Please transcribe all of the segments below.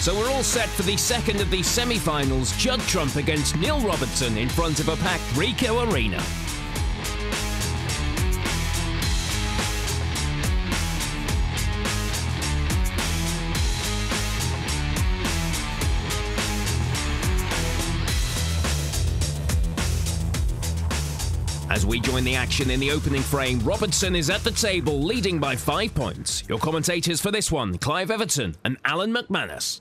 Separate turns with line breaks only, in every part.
So we're all set for the second of the semi-finals, Judd Trump against Neil Robertson in front of a packed Ricoh Arena. As we join the action in the opening frame, Robertson is at the table, leading by 5 points. Your commentators for this one, Clive Everton and Alan McManus.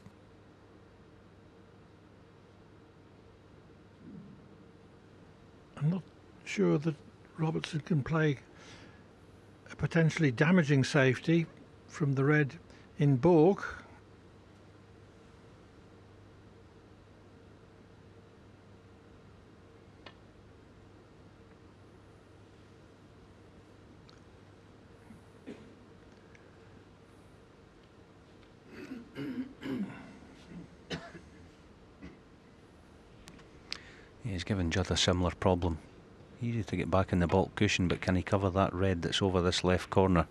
I'm not sure that Robertson can play a potentially damaging safety from the red in baulk.
He's given Judd a similar problem. Easy to get back in the baulk cushion, but can he cover that red that's over this left corner?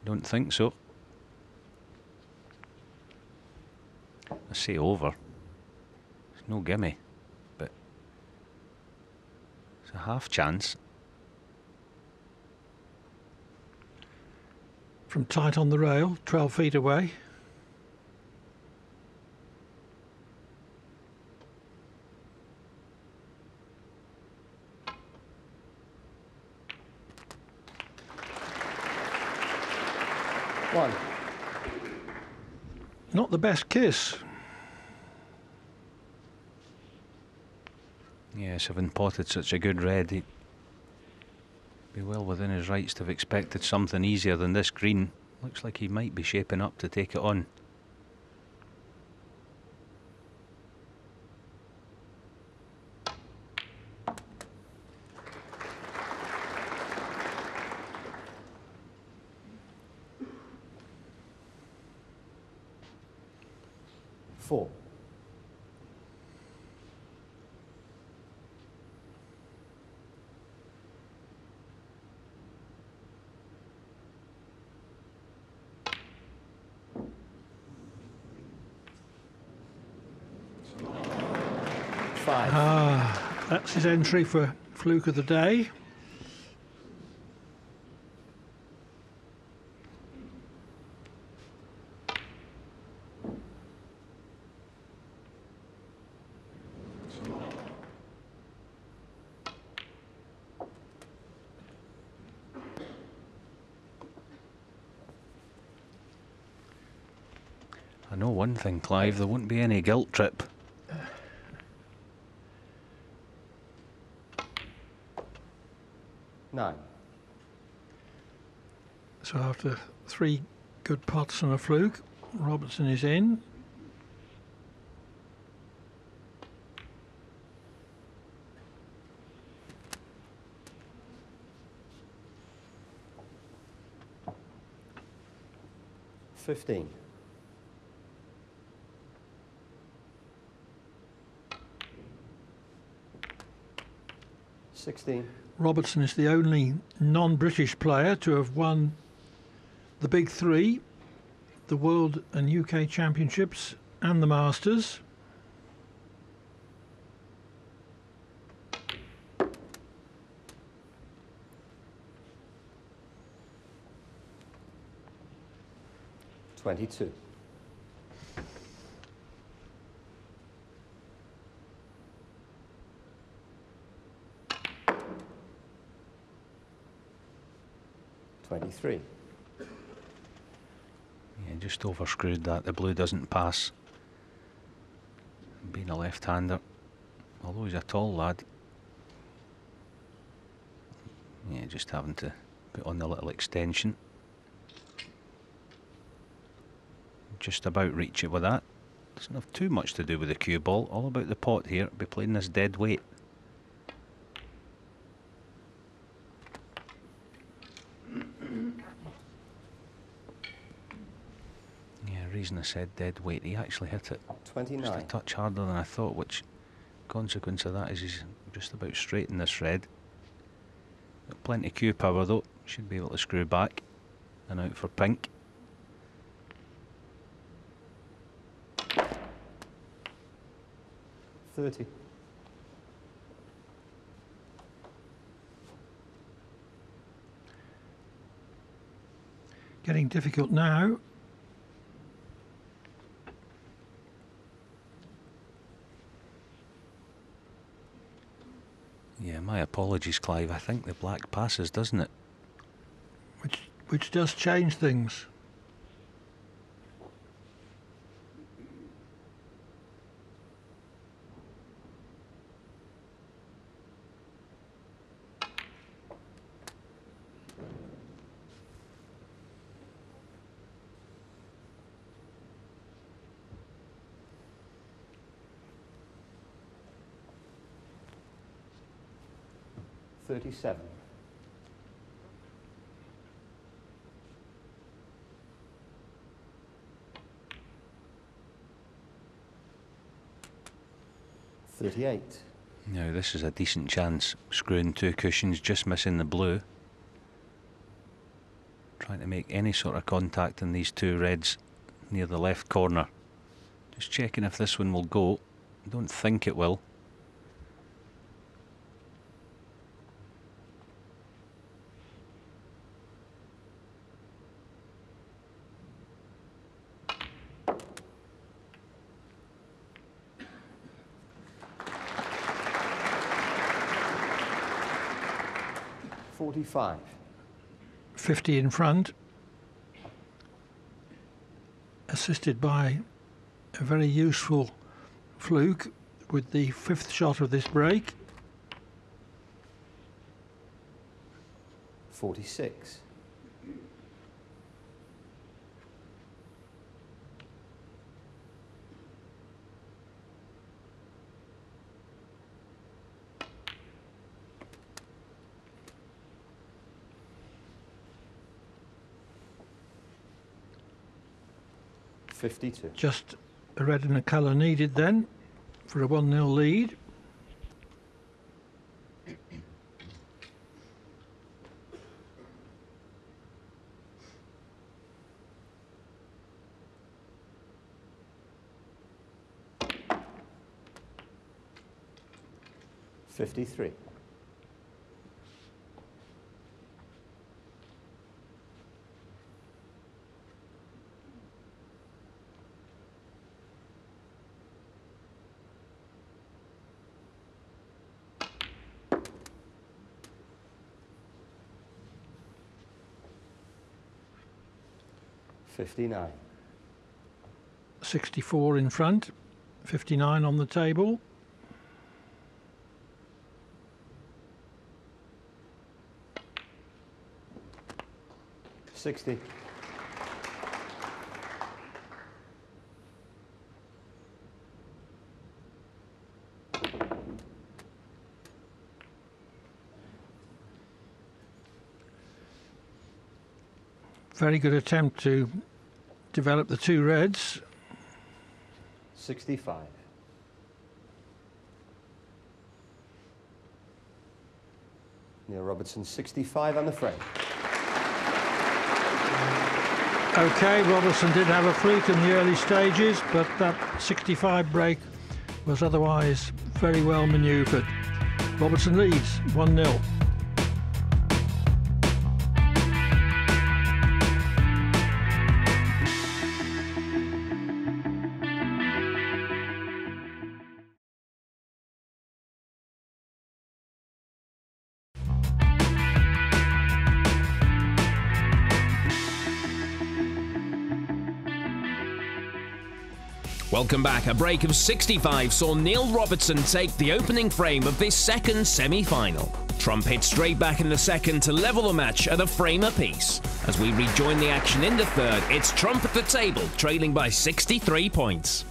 Don't think so. I say over. It's no gimme, but it's a half chance.
From tight on the rail, 12 feet away.
One.
Not the best kiss.
Yes, having potted such a good red, he'd be well within his rights to have expected something easier than this green. Looks like he might be shaping up to take it on.
Four. Five.
That's his entry for fluke of the day.
I know one thing, Clive, there won't be any guilt trip.
Nine.
So after 3 good pots and a fluke, Robertson is in.
$15. 16.
Robertson is the only non-British player to have won the big 3, the World and UK Championships and the Masters.
$22. 23.
Yeah, just overscrewed that. The blue doesn't pass. Being a left-hander, although he's a tall lad. Yeah, just having to put on the little extension. Just about reach it with that. Doesn't have too much to do with the cue ball. All about the pot here. Be playing this dead weight. Reason I said dead weight, he actually hit it
29.
just a touch harder than I thought, which consequence of that is he's just about straight in this red. Got plenty of cue power though, should be able to screw back and out for pink.
30.
Getting difficult now.
Yeah, my apologies, Clive. I think the black passes, doesn't it?
Which does change things.
$37. $38.
Now this is a decent chance. Screwing 2 cushions, just missing the blue. Trying to make any sort of contact in these 2 reds near the left corner. Just checking if this one will go. I don't think it will.
$45.
50 in front. Assisted by a very useful fluke with the 5th shot of this break.
46. $52.
Just a red and a colour needed then for a 1-0 lead.
$53. $59.
64 in front, 59 on the table.
$60.
Very good attempt to develop the 2 reds.
65. Neil Robertson, 65 on the frame.
Okay, Robertson did have a fluke in the early stages, but that 65 break was otherwise very well manoeuvred. Robertson leads 1-0.
Welcome back. A break of 65 saw Neil Robertson take the opening frame of this second semi-final. Trump hit straight back in the second to level the match at a frame apiece. As we rejoin the action in the third, it's Trump at the table, trailing by 63 points.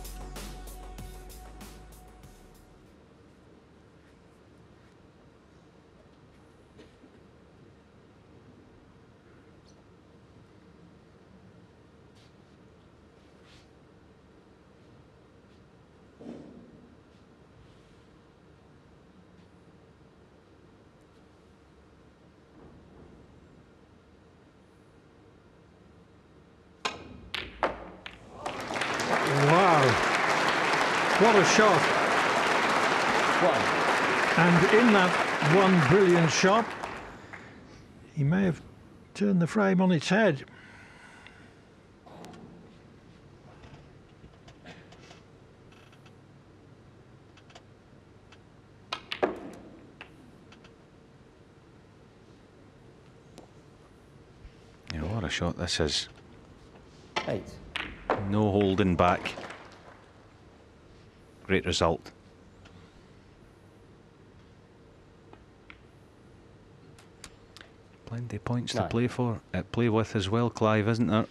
Wow, what a shot.
1.
And in that one brilliant shot, he may have turned the frame on its head.
You know, what a shot this is.
8.
No holding back. Great result. Plenty of points to play with as well, Clive, isn't there?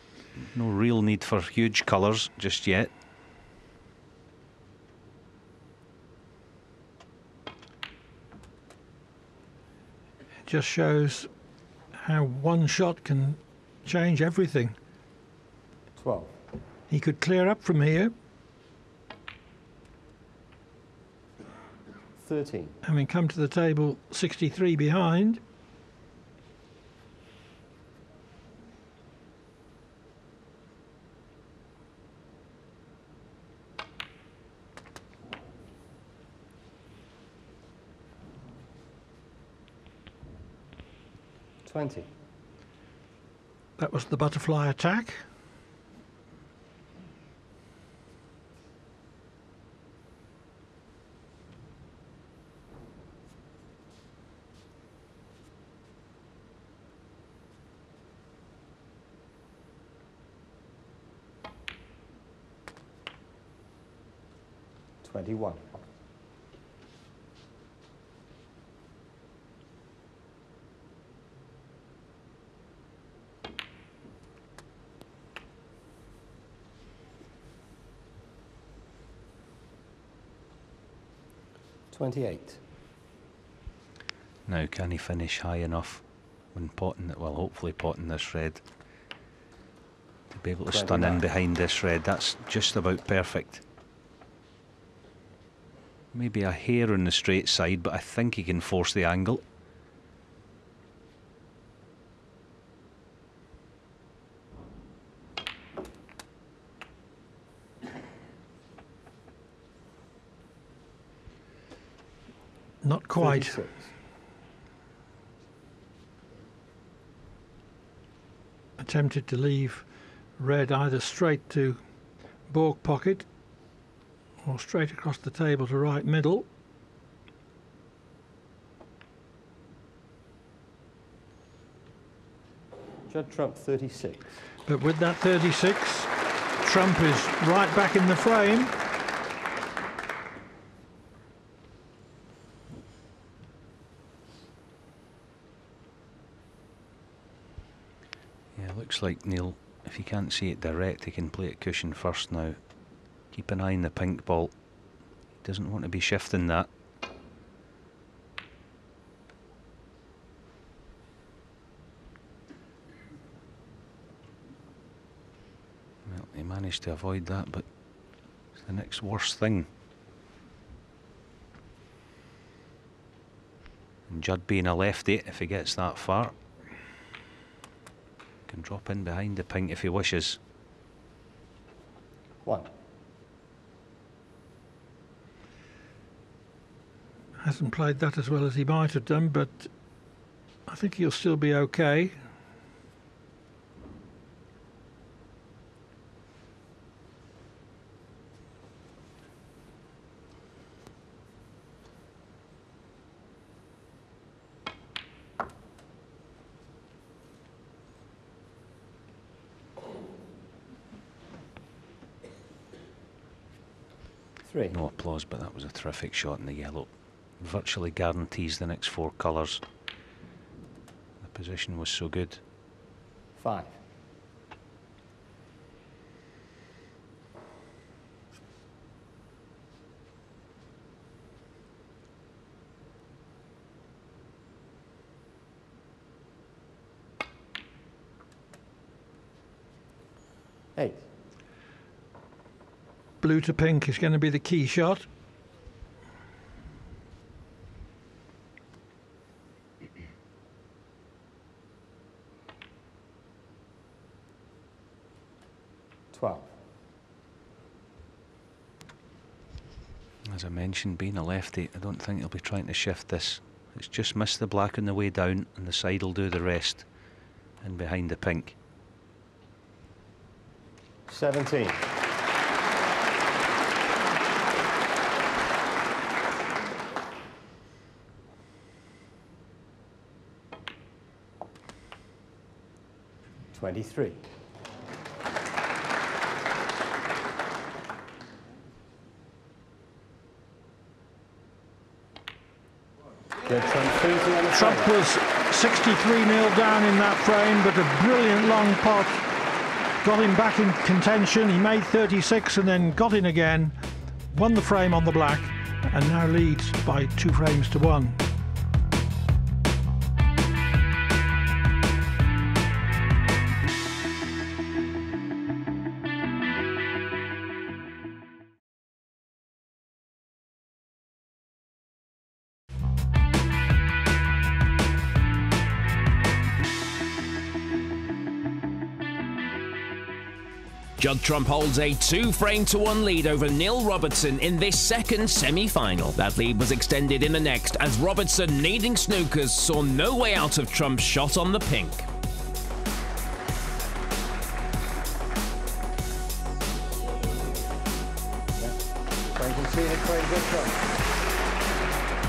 No real need for huge colours just yet.
It just shows how one shot can change everything.
12.
He could clear up from here.
13.
Having come to the table 63 behind. That was the butterfly attack.
$21. $28.
Now, can he finish high enough when potting it? Well, hopefully potting this red to be able to stun in behind this red. That's just about perfect. Maybe a hair on the straight side, but I think he can force the angle.
Not quite.
36.
Attempted to leave red either straight to baulk pocket or straight across the table to right middle.
Judd Trump 36.
But with that 36, Trump is right back in the frame.
Yeah, looks like Neil, if he can't see it direct, he can play it cushion first now. Keep an eye on the pink ball. He doesn't want to be shifting that. Well, he managed to avoid that, but it's the next worst thing. And Judd being a lefty, if he gets that far, can drop in behind the pink if he wishes.
1.
Hasn't played that as well as he might have done, but I think he'll still be okay.
No applause, but that was a terrific shot in the yellow. Virtually guarantees the next 4 colours. The position was so good.
5. $8.
Blue to pink is going to be the key shot.
As I mentioned, being a lefty, I don't think he'll be trying to shift this. It's just missed the black on the way down, and the side will do the rest. And behind the pink.
17. $23.
Trump was 63-0 down in that frame, but a brilliant long pot got him back in contention. He made 36 and then got in again, won the frame on the black, and now leads by 2 frames to 1.
Judd Trump holds a 2-frame to 1 lead over Neil Robertson in this second semi-final. That lead was extended in the next as Robertson, needing snookers, saw no way out of Trump's shot on the pink.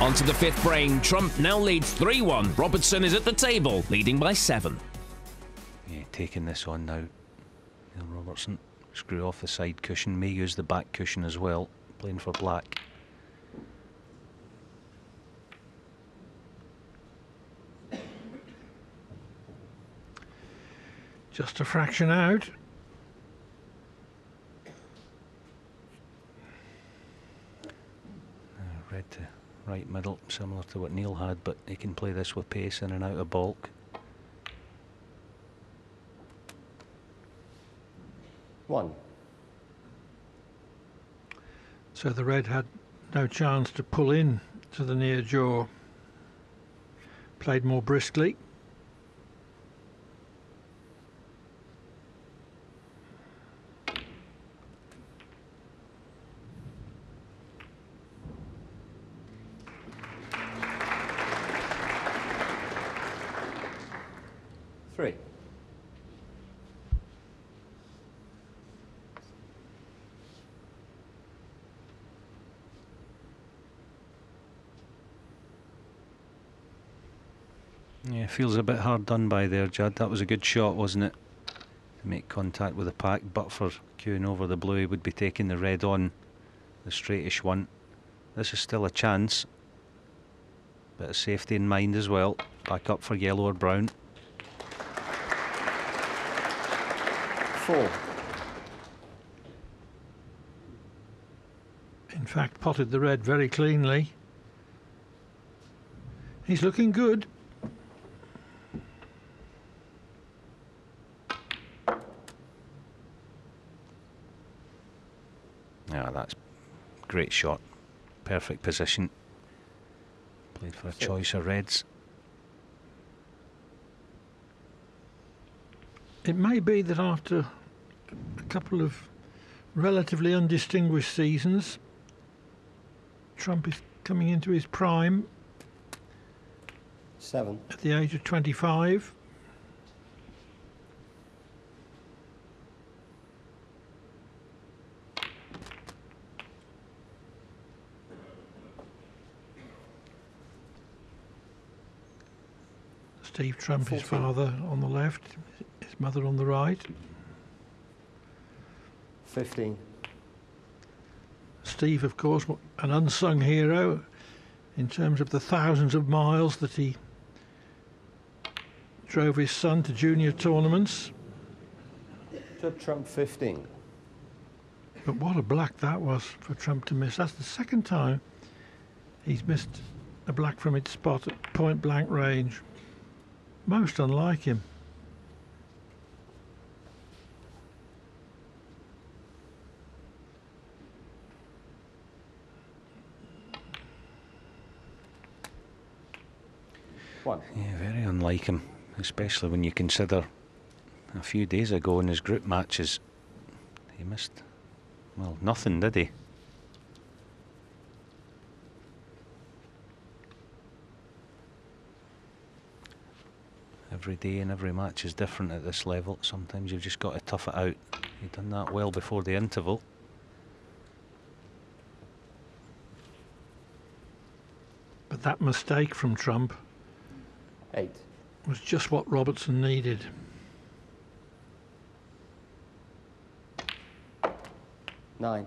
Onto the 5th frame, Trump now leads 3-1. Robertson is at the table, leading by 7.
Yeah, taking this on now. Neil Robertson, screw off the side cushion, may use the back cushion as well, playing for black.
Just a fraction out.
Red to right middle, similar to what Neil had, but he can play this with pace in and out of baulk.
1.
So the red had no chance to pull in to the near jaw. Played more briskly.
Yeah, feels a bit hard done by there, Judd. That was a good shot, wasn't it? To make contact with the pack, but for queuing over the blue, he would be taking the red on, the straightish one. This is still a chance. Bit of safety in mind as well. Back up for yellow or brown.
4.
In fact, potted the red very cleanly. He's looking good.
Yeah, that's great shot. Perfect position. Played for a choice of reds.
It may be that after a couple of relatively undistinguished seasons, Trump is coming into his prime
7.
at the age of 25. Steve Trump,
14.
his father on the left, his mother on the right.
15.
Steve, of course, an unsung hero in terms of the thousands of miles that he drove his son to junior tournaments.
Judd Trump 15.
But what a black that was for Trump to miss. That's the second time he's missed a black from its spot at point blank range. Most unlike him.
One.
Yeah, very unlike him, especially when you consider a few days ago in his group matches he missed, well, nothing, did he? Every day and every match is different at this level. Sometimes you've just got to tough it out. You've done that well before the interval.
But that mistake from Trump
8.
was just what Robertson needed.
9.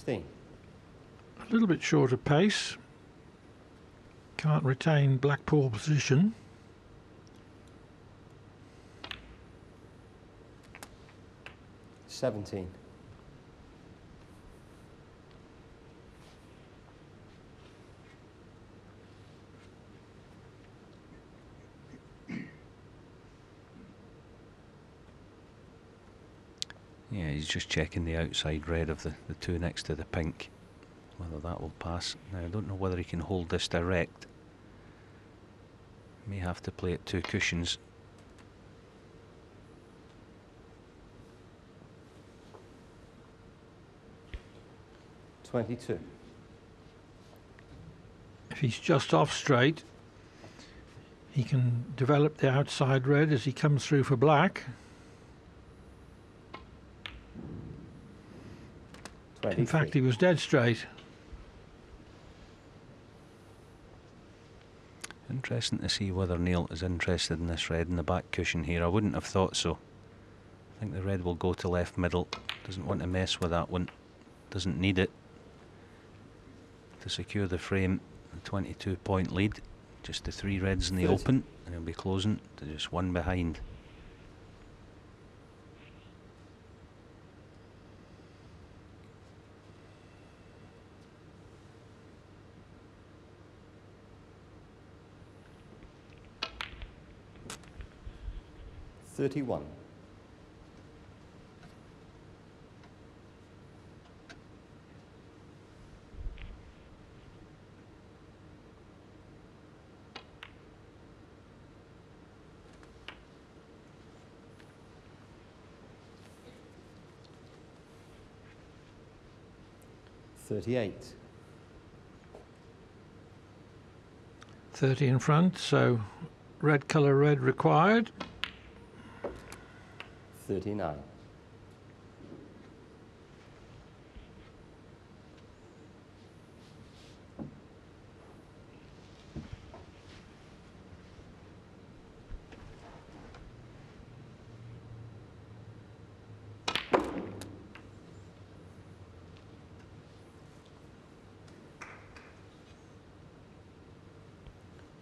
A little bit short of pace. Can't retain black pole position.
$17.
Yeah, he's just checking the outside red of the two next to the pink, whether that will pass. Now, I don't know whether he can hold this direct. May have to play it 2 cushions.
$22.
If he's just off straight, he can develop the outside red as he comes through for black.
23.
In fact, he was dead straight.
Interesting to see whether Neil is interested in this red in the back cushion here. I wouldn't have thought so. I think the red will go to left middle. Doesn't want to mess with that one. Doesn't need it to secure the frame. A 22-point lead. Just the 3 reds in the open, and he'll be closing to just 1 behind.
$31. $38.
30 in front, so red colour red required.
39.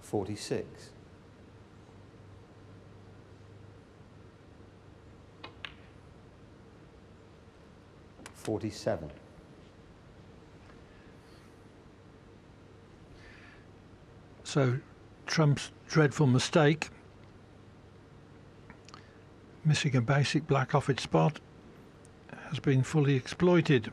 $46. 47.
So Trump's dreadful mistake, missing a basic black off its spot, has been fully exploited.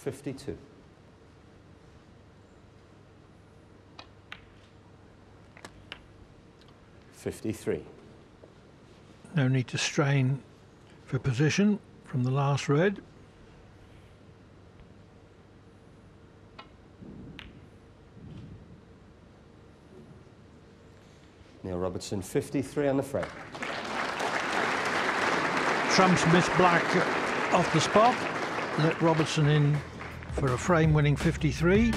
$52. 53.
No need to strain for position from the last red.
Neil Robertson, 53 on the frame.
Trump's missed black off the spot, let Robertson in for a frame winning 53,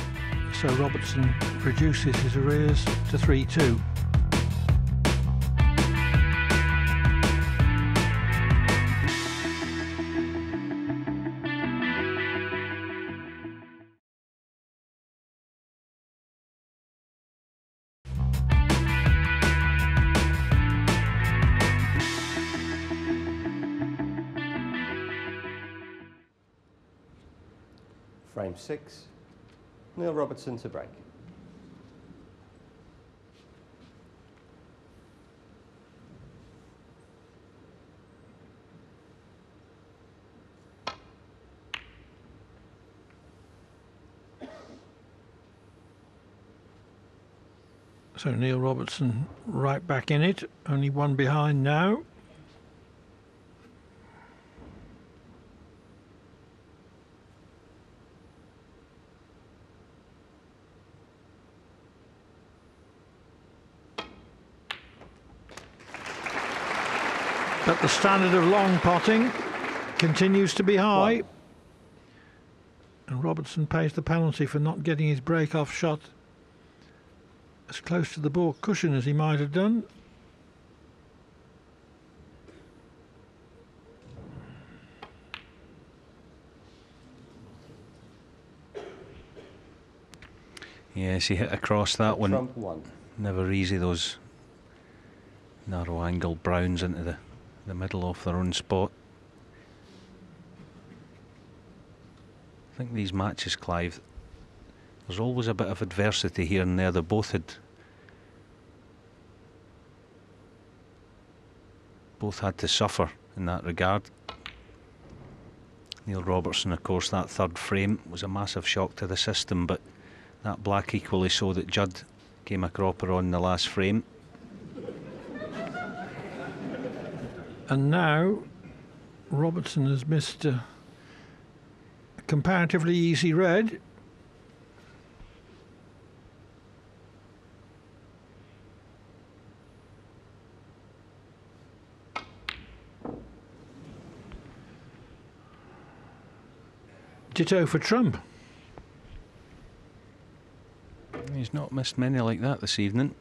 so Robertson reduces his arrears to 3-2.
Frame 6. Neil Robertson to break.
So Neil Robertson right back in it, only one behind now. But the standard of long potting continues to be high. And Robertson pays the penalty for not getting his break-off shot as close to the ball cushion as he might have done.
Yes, he hit across that one.
Trump 1.
Never easy, those narrow angle browns into the middle off their own spot. I think these matches, Clive, there's always a bit of adversity here and there. They both had to suffer in that regard. Neil Robertson, of course, that third frame was a massive shock to the system, but that black equally so that Judd came a cropper on the last frame.
And now Robertson has missed a comparatively easy red. Ditto for Trump.
He's not missed many like that this evening.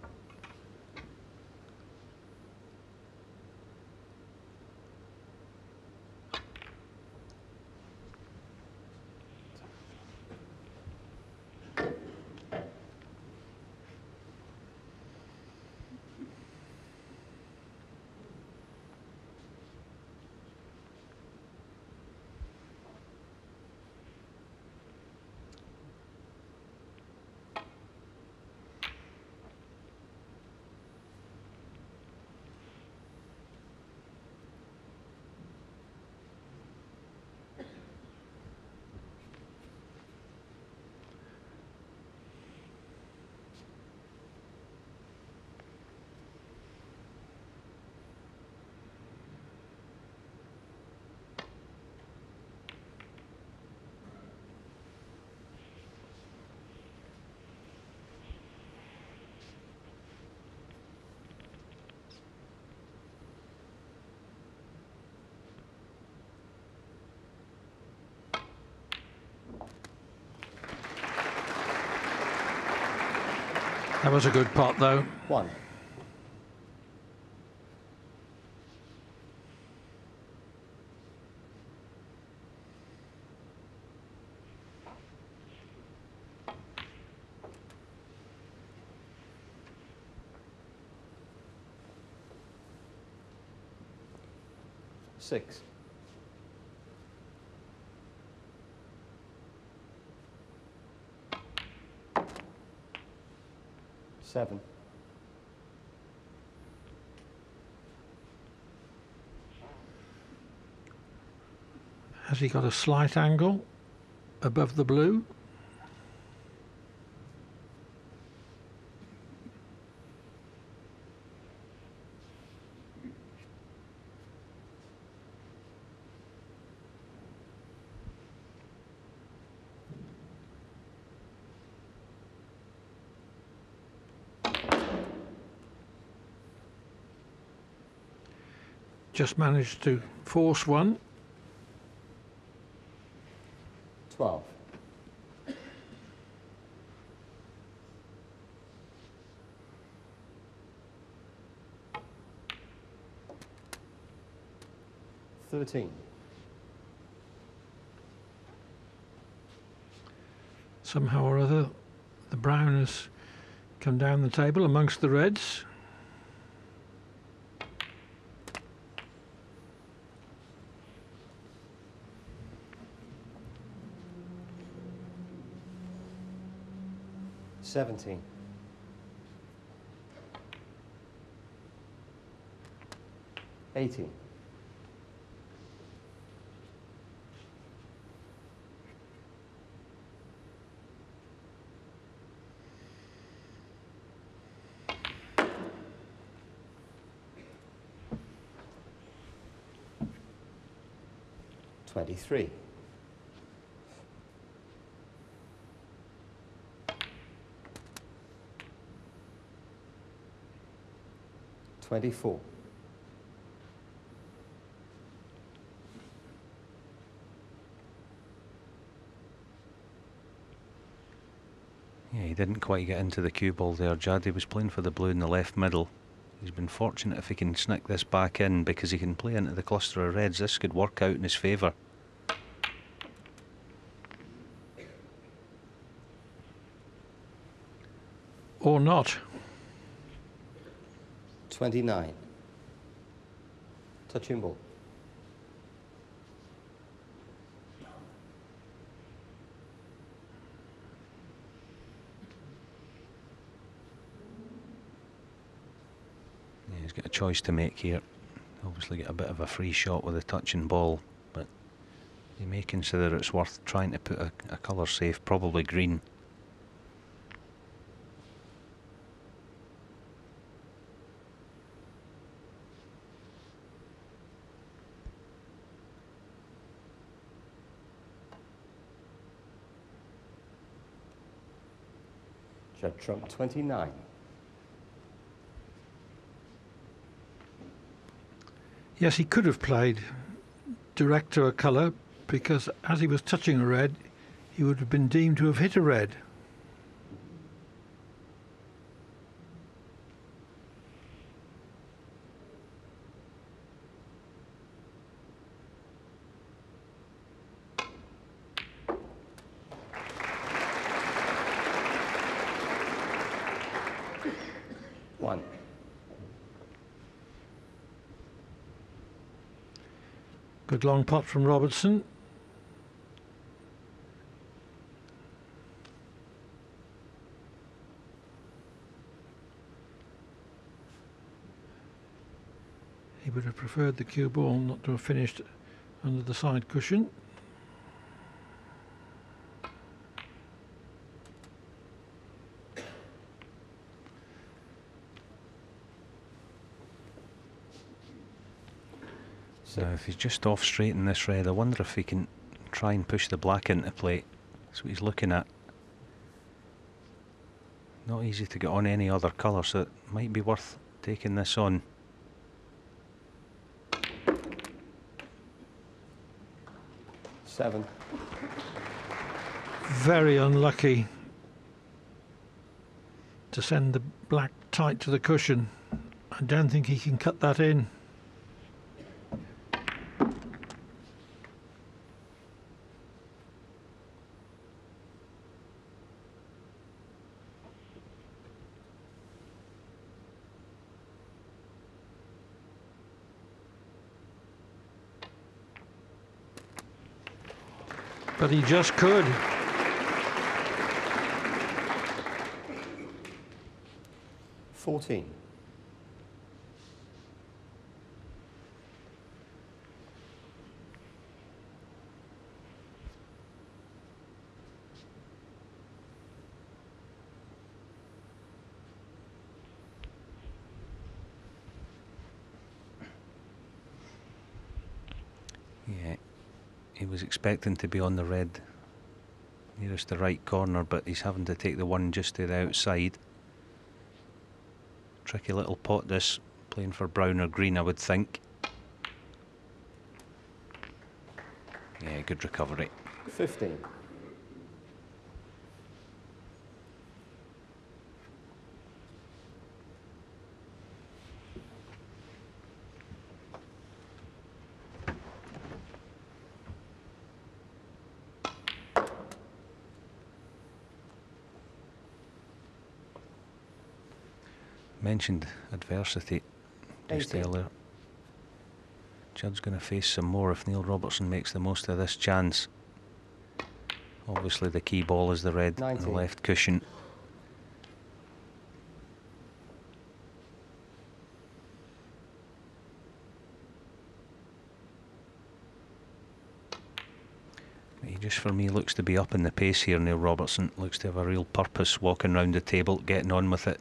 That was a good pot, though.
1. Six. 7.
Has he got a slight angle above the blue? Just managed to force one.
12. 13.
Somehow or other, the brown has come down the table amongst the reds.
$17. 18. 23. 24.
Yeah, he didn't quite get into the cue ball there, Judd. He was playing for the blue in the left middle. He's been fortunate if he can snick this back in, because he can play into the cluster of reds. This could work out in his favour.
Or not.
29. Touching ball.
Yeah, he's got a choice to make here. Obviously get a bit of a free shot with a touching ball, but he may consider it's worth trying to put a colour safe, probably green.
Judd Trump, 29.
Yes, he could have played direct to a colour, because as he was touching a red, he would have been deemed to have hit a red.
One.
Good long pot from Robertson. He would have preferred the cue ball not to have finished under the side cushion.
Now, if he's just off straight in this red, I wonder if he can try and push the black into play. That's what he's looking at. Not easy to get on any other colour, so it might be worth taking this on.
Seven.
Very unlucky to send the black tight to the cushion. I don't think he can cut that in. But he just could.
$14.
Yeah, he was expecting to be on the red nearest the right corner, but he's having to take the one just to the outside. Tricky little pot this, playing for brown or green, I would think. Yeah, good recovery.
15.
Mentioned adversity just earlier. Judd's going to face some more if Neil Robertson makes the most of this chance. Obviously the key ball is the red on the left cushion. He just, for me, looks to be up in the pace here, Neil Robertson. Looks to have a real purpose walking round the table, getting on with it.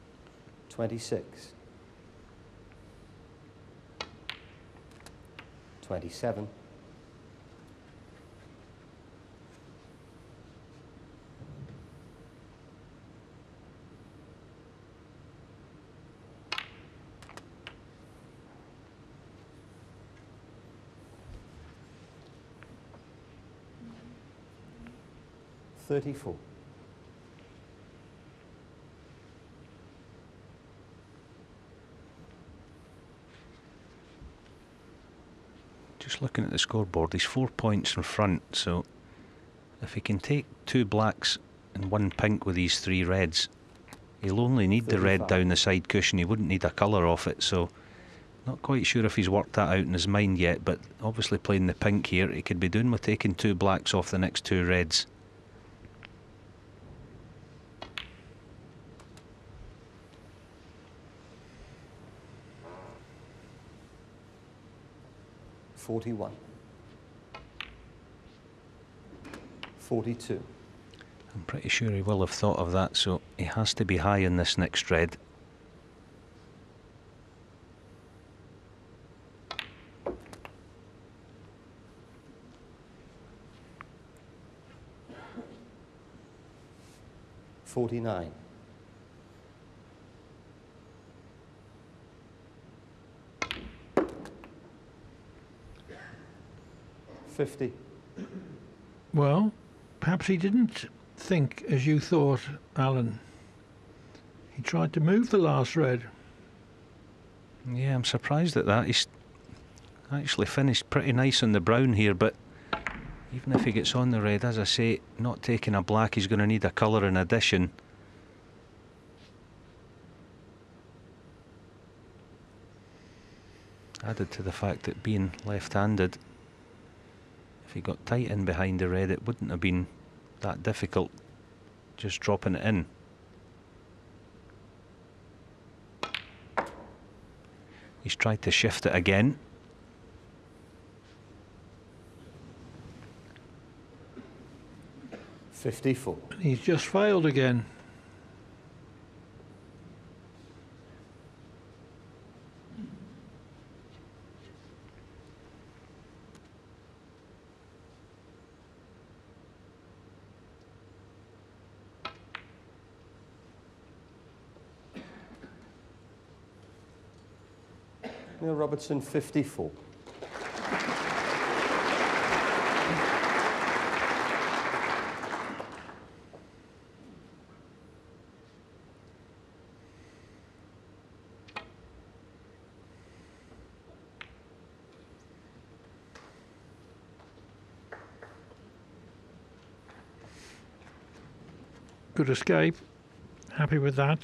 26. 27. 34.
Just looking at the scoreboard, he's 4 points in front, so if he can take 2 blacks and 1 pink with these 3 reds, he'll only need 35. The red down the side cushion. He wouldn't need a colour off it, so not quite sure if he's worked that out in his mind yet, but obviously playing the pink here, he could be doing with taking 2 blacks off the next 2 reds.
$41. 42.
I'm pretty sure he will have thought of that, so he has to be high in this next red.
$49. 50.
Well, perhaps he didn't think as you thought, Alan. He tried to move the last red.
Yeah, I'm surprised at that. He's actually finished pretty nice on the brown here, but even if he gets on the red, as I say, not taking a black, he's going to need a colour in addition. Added to the fact that being left-handed, if he got tight in behind the red, it wouldn't have been that difficult just dropping it in. He's tried to shift it again.
$54.
He's just failed again.
Neil Robertson, 54.
Good escape. Happy with that.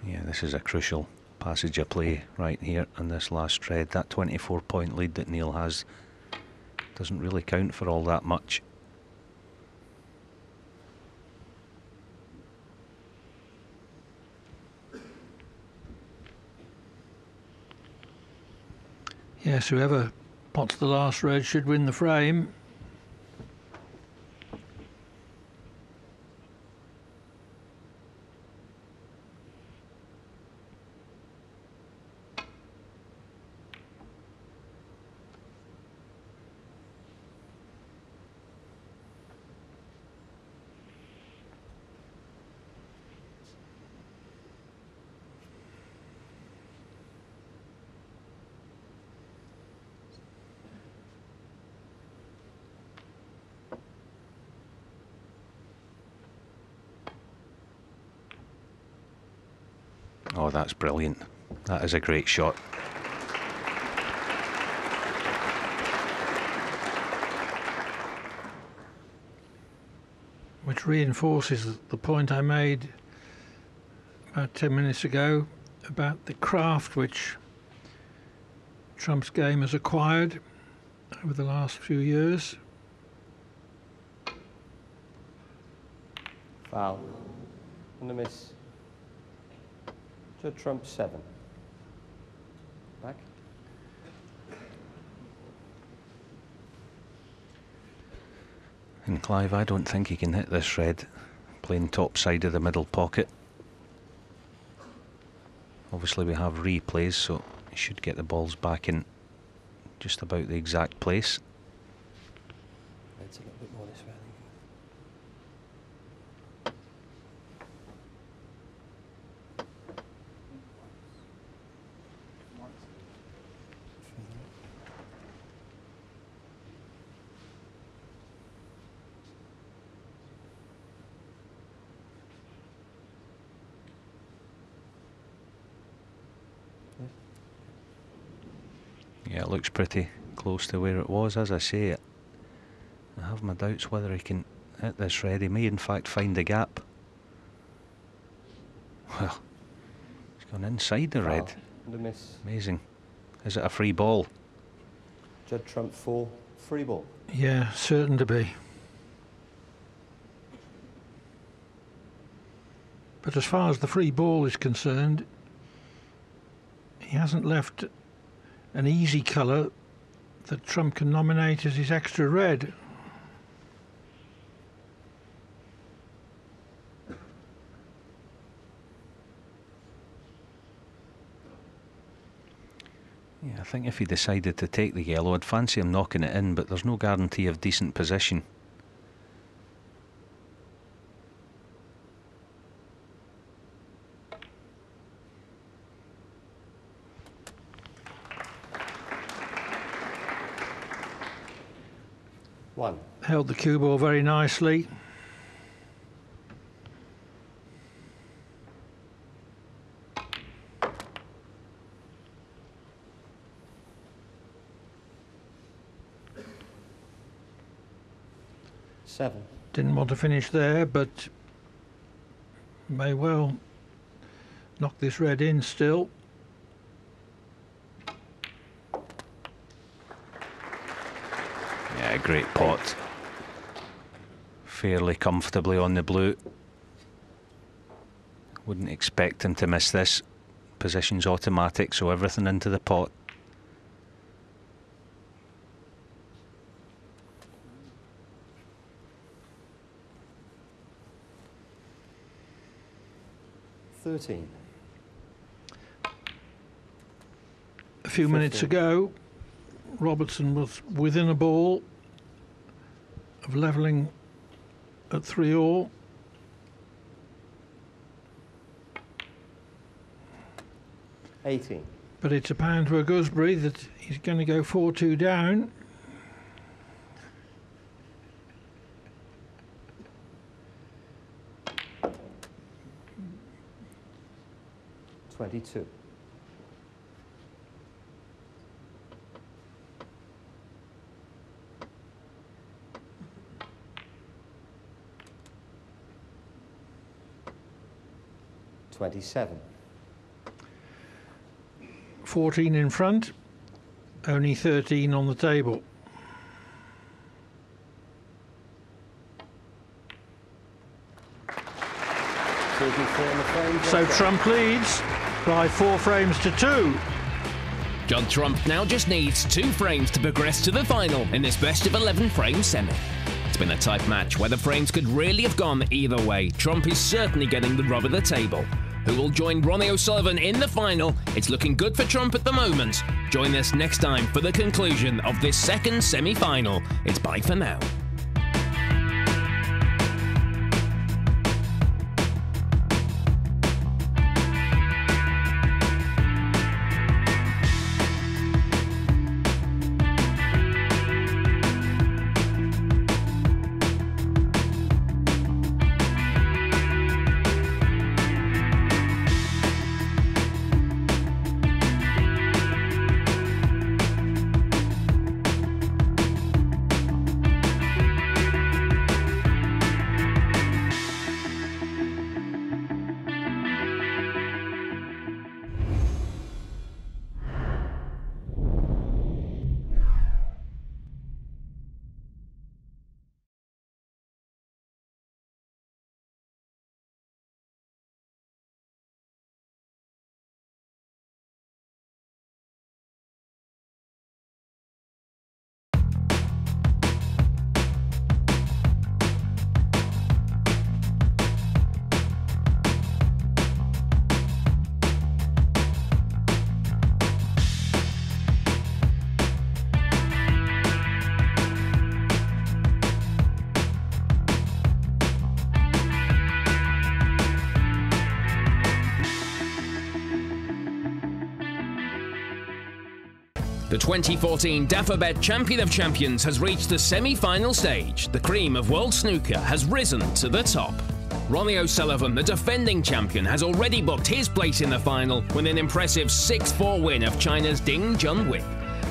Yeah, this is a crucial passage of play right here on this last red. That 24-point lead that Neil has doesn't really count for all that much.
Yes, whoever pots the last red should win the frame.
Oh, that's brilliant. That is a great shot.
Which reinforces the point I made about 10 minutes ago about the craft which Trump's game has acquired over the last few years.
Foul. And a miss. Judd Trump, 7. Back.
And Clive, I don't think he can hit this red playing top side of the middle pocket. Obviously we have replays, so He should get the balls back in just about the exact place.
It's a little bit more this way, I think.
Yeah, it looks pretty close to where it was. As I say, I have my doubts whether he can hit this red. He may in fact find the gap. Well, he's gone inside the red.
And a miss.
Amazing. Is it a free ball?
Judd Trump 4, free ball.
Yeah, certain to be. But as far as the free ball is concerned, he hasn't left an easy colour that Trump can nominate as his extra red.
Yeah, I think if he decided to take the yellow, I'd fancy him knocking it in, but there's no guarantee of decent position.
One.
Held the cue ball very nicely.
Seven.
Didn't want to finish there, but may well knock this red in still.
Yeah, great pot. Fairly comfortably on the blue. Wouldn't expect him to miss this. Position's automatic, so everything into the pot.
$13.
A few minutes ago, Robertson was within a ball of levelling at 3-all.
$18.
But it's a pound to a gooseberry that he's going to go 4-2 down.
$22. $27.
14 in front, only 13 on the table. So Trump leads by 4 frames to 2.
Judd Trump now just needs 2 frames to progress to the final in this best of 11 frame semi. It's been a tight match where the frames could really have gone either way. Trump is certainly getting the rub of the table. Who will join Ronnie O'Sullivan in the final? It's looking good for Trump at the moment. Join us next time for the conclusion of this second semi-final. It's bye for now. The 2014 Dafabet Champion of Champions has reached the semi-final stage. The cream of world snooker has risen to the top. Ronnie O'Sullivan, the defending champion, has already booked his place in the final with an impressive 6-4 win of China's Ding Junhui.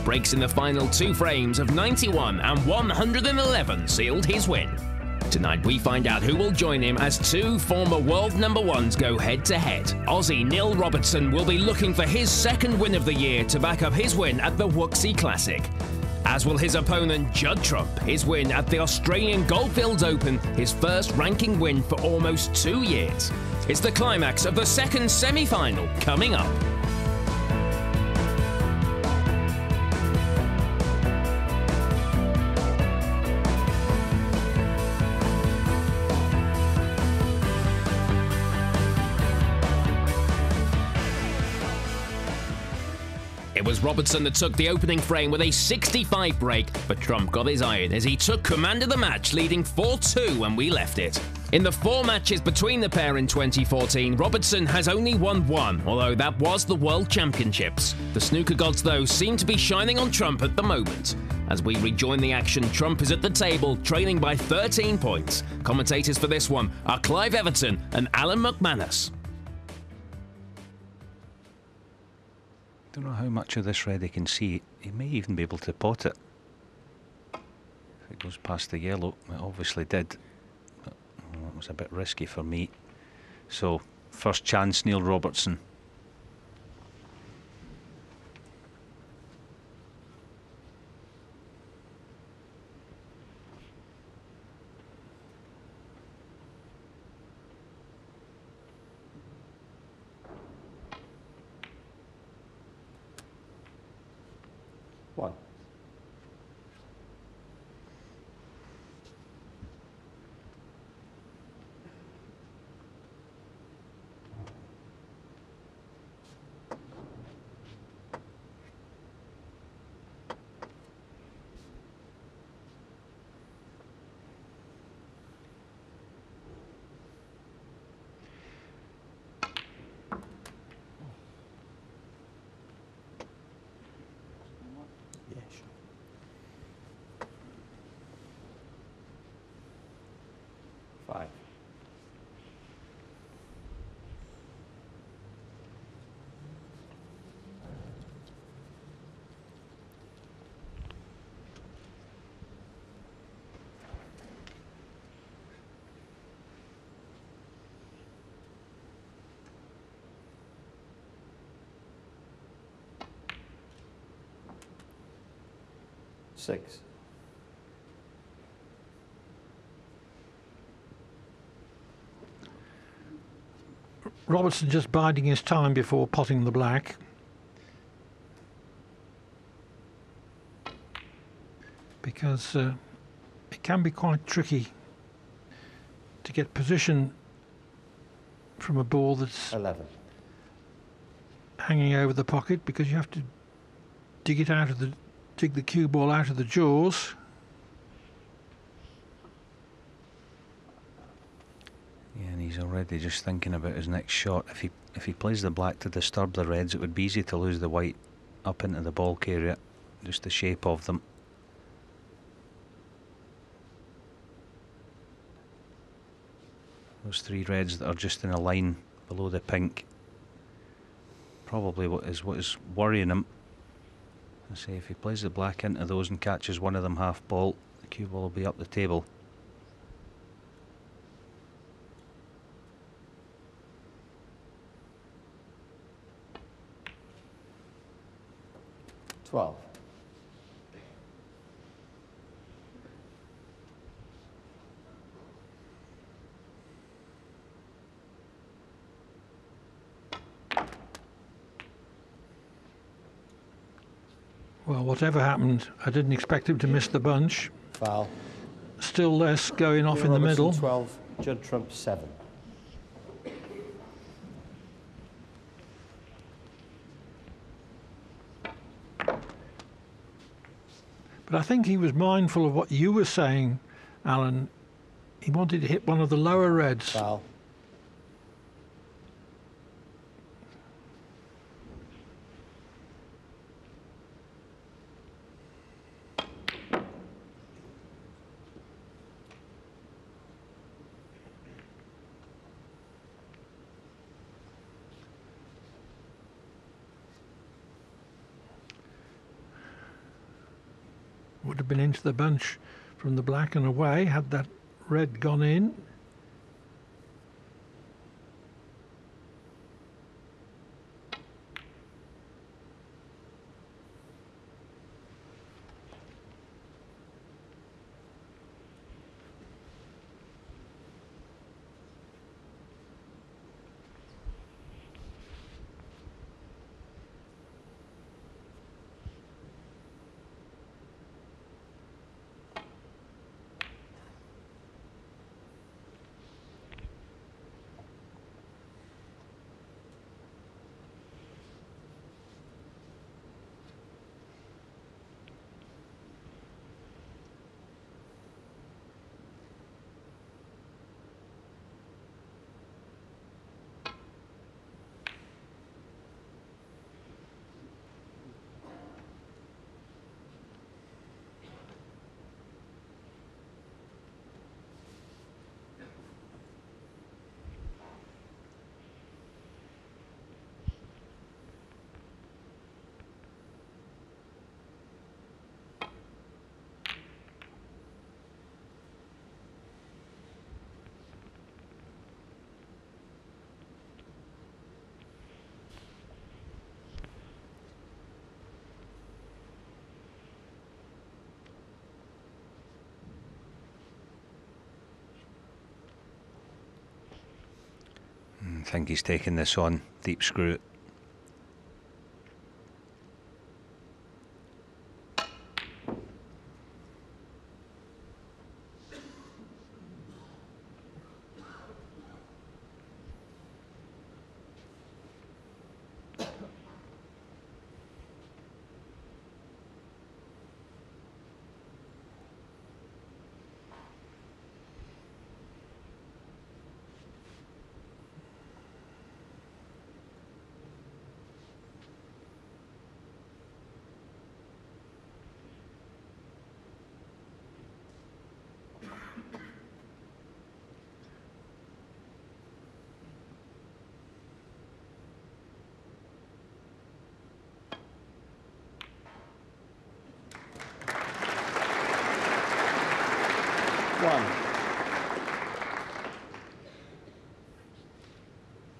Breaks in the final 2 frames of 91 and 111 sealed his win. Tonight we find out who will join him as 2 former world #1s go head-to-head. Aussie Neil Robertson will be looking for his 2nd win of the year to back up his win at the Wuxi Classic. As will his opponent Judd Trump, his win at the Australian Goldfields Open, his first ranking win for almost 2 years. It's the climax of the 2nd semi-final coming up. It was Robertson that took the opening frame with a 65 break, but Trump got his iron as he took command of the match, leading 4-2 when we left it. In the 4 matches between the pair in 2014, Robertson has only won 1, although that was the World Championships. The snooker gods, though, seem to be shining on Trump at the moment. As we rejoin the action, Trump is at the table, trailing by 13 points. Commentators for this one are Clive Everton and Alan McManus.
Don't know how much of this red he can see. He may even be able to pot it. If it goes past the yellow, it obviously did. But, well, it was a bit risky for me. So, first chance, Neil Robertson.
One. Yeah, sure. 5. Six.
Robertson just biding his time before potting the black. Because it can be quite tricky to get position from a ball that's
11.
hanging over the pocket, because you have to dig the cue ball out of the jaws.
Yeah, and he's already just thinking about his next shot. If he plays the black to disturb the reds, it would be easy to lose the white up into the bulk area, just the shape of them. Those 3 reds that are just in a line below the pink, probably what is worrying him. I say, if he plays the black into those and catches one of them half ball, the cue ball will be up the table.
$12.
Well, whatever happened, I didn't expect him to miss the bunch.
Foul.
Still less going off
Neil
in the
Robertson,
middle.
12. Judd Trump 7.
But I think he was mindful of what you were saying, Alan. He wanted to hit one of the lower reds.
Foul.
Would have been into the bunch from the black and away had that red gone in.
I think he's taking this on, deep screw it.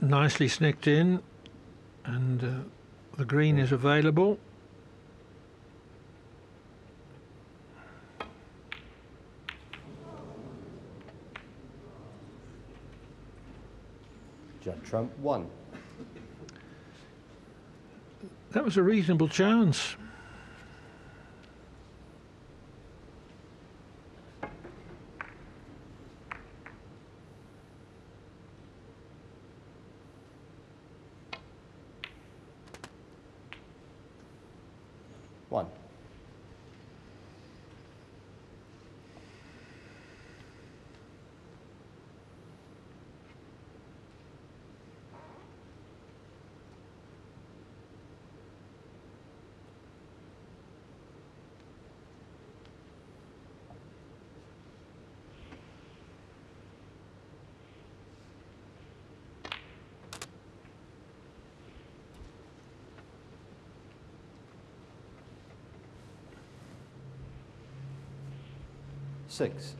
Nicely snicked in, and the green is available.
Judd Trump 1.
That was a reasonable chance.
One. Six.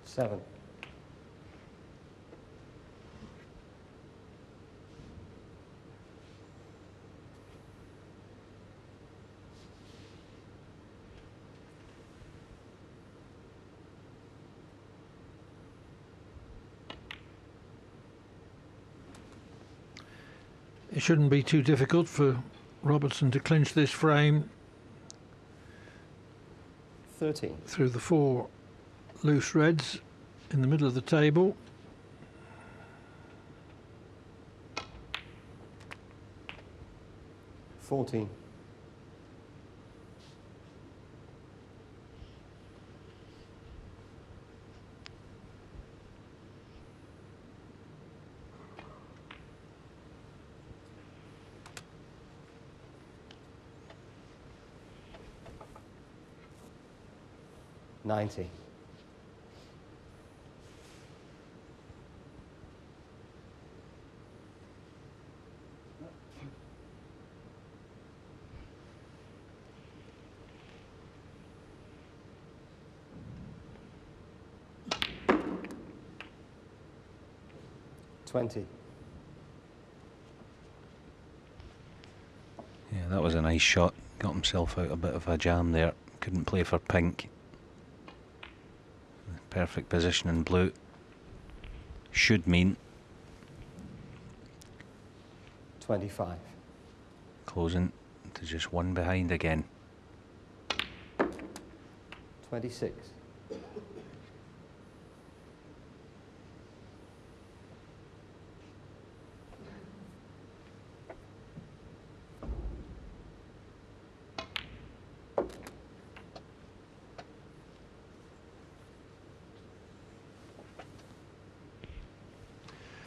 Seven.
It shouldn't be too difficult for Robertson to clinch this frame
13.
through the four loose reds in the middle of the table.
$14. 90. $20.
Yeah, that was a nice shot. Got himself out a bit of a jam there. Couldn't play for pink. Perfect position in blue. Should mean
25.
closing to just one behind again.
26.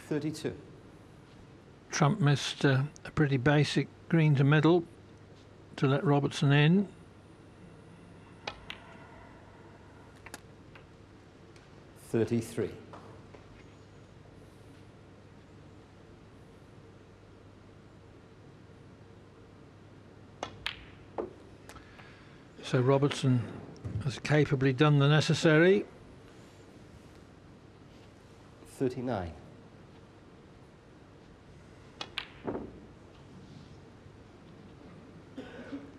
$32.
Trump missed a pretty basic green to middle to let Robertson in.
$33.
So Robertson has capably done the necessary.
39.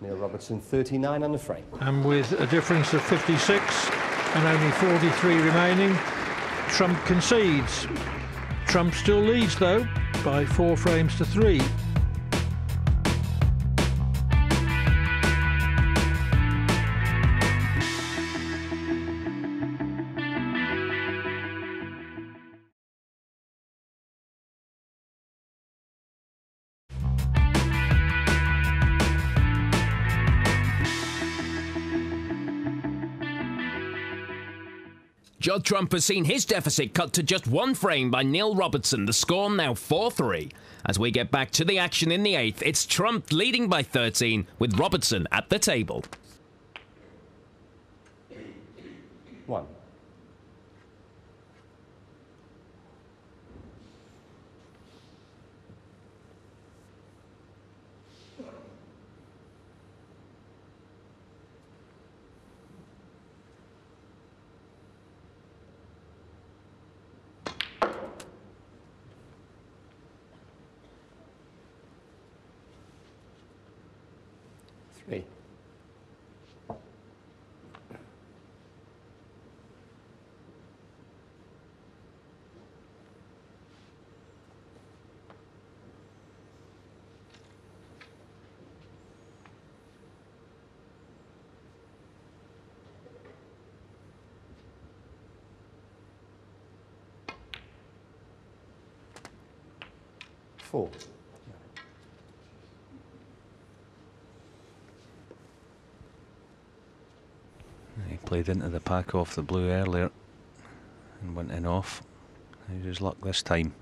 Neil Robertson, 39 on the frame.
And with a difference of 56 and only 43 remaining, Trump concedes. Trump still leads though by 4 frames to 3.
Judd Trump has seen his deficit cut to just 1 frame by Neil Robertson. The score now 4-3. As we get back to the action in the 8th, it's Trump leading by 13 with Robertson at the table.
1. Three. Four.
He played into the pack off the blue earlier and went in off. How's his luck this time?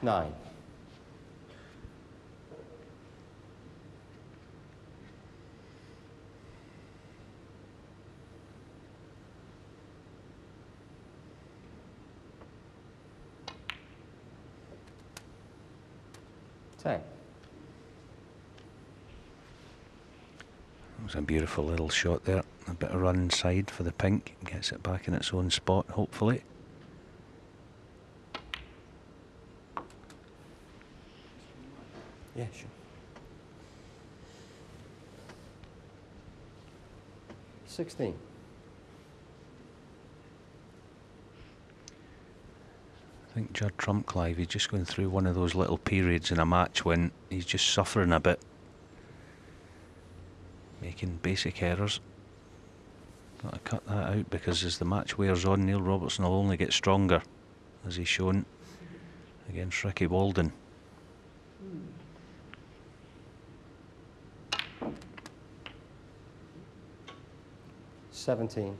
Nine. Ten.
It was a beautiful little shot there. A bit of run inside for the pink. Gets it back in its own spot, hopefully.
Yeah, sure. 16.
I think Judd Trump, Clive, he's just going through one of those little periods in a match when he's just suffering a bit. Making basic errors. Got to cut that out because as the match wears on, Neil Robertson will only get stronger, as he's shown against Ricky Walden.
$17.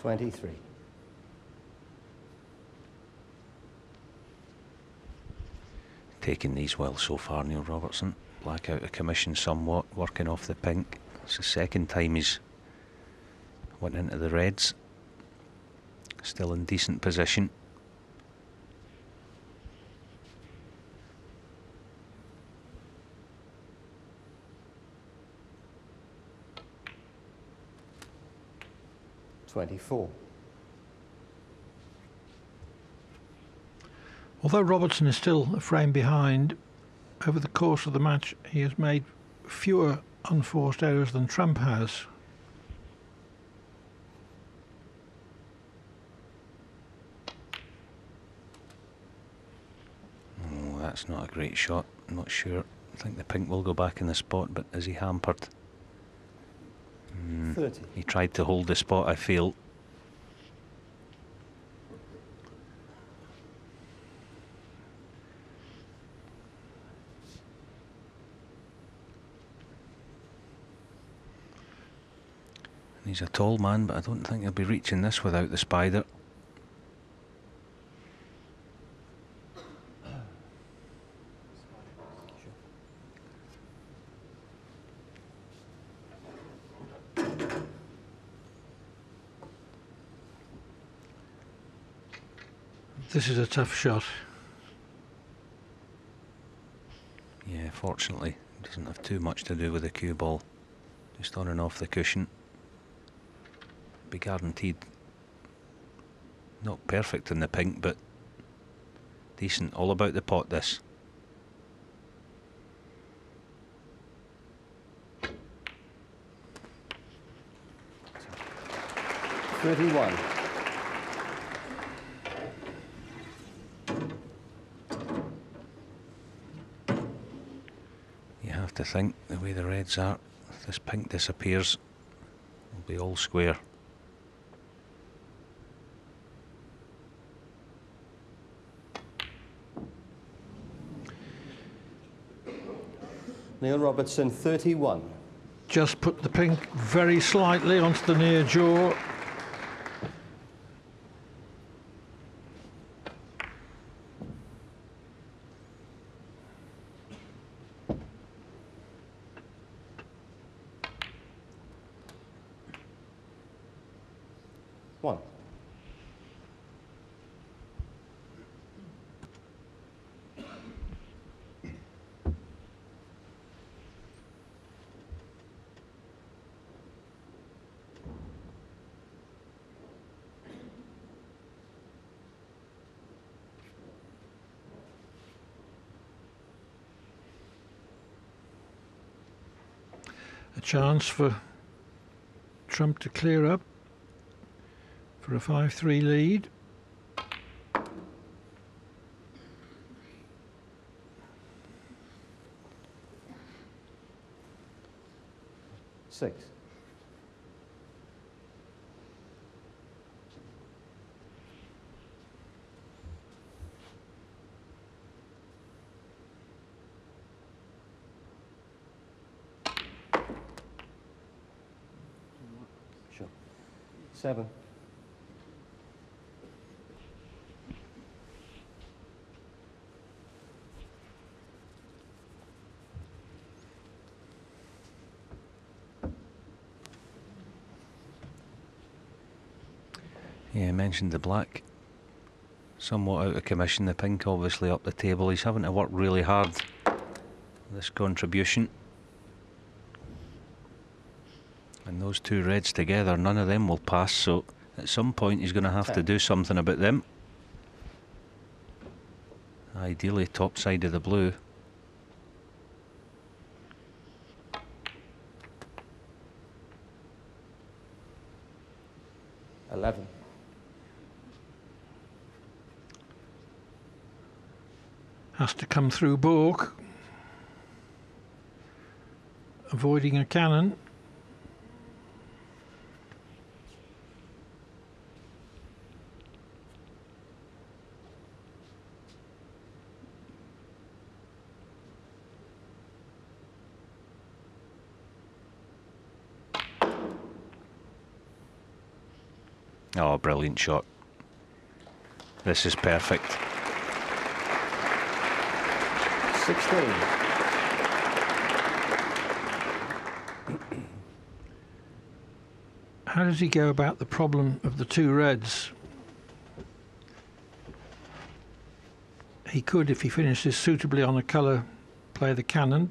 23.
Taking these well so far, Neil Robertson. Black out of commission somewhat, working off the pink. It's the second time he's went into the reds. Still in decent position.
.24.
Although Robertson is still a frame behind, over the course of the match he has made fewer unforced errors than Trump has.
Oh, that's not a great shot. I'm not sure. I think the pink will go back in the spot, but is he hampered?
30.
He tried to hold the spot, I feel. He's a tall man, but I don't think he'll be reaching this without the spider.
This is a tough shot.
Yeah, fortunately, it doesn't have too much to do with the cue ball. Just on and off the cushion. Be guaranteed. Not perfect in the pink, but decent. All about the pot, this.
.31.
You have to think the way the reds are, if this pink disappears, it'll be all square.
Neil Robertson, 31.
Just put the pink very slightly onto the near jaw.
One.
A chance for Trump to clear up for a 5-3 lead.
Six. Sure. 7.
Yeah, I mentioned the black. Somewhat out of commission, the pink obviously up the table. He's having to work really hard, this contribution. And those two reds together, none of them will pass, so at some point he's going to have to do something about them. Ideally top side of the blue.
.11.
Has to come through baulk, avoiding a cannon.
Oh, brilliant shot. This is perfect.
16.
How does he go about the problem of the two reds? He could, if he finishes suitably on a colour, play the cannon,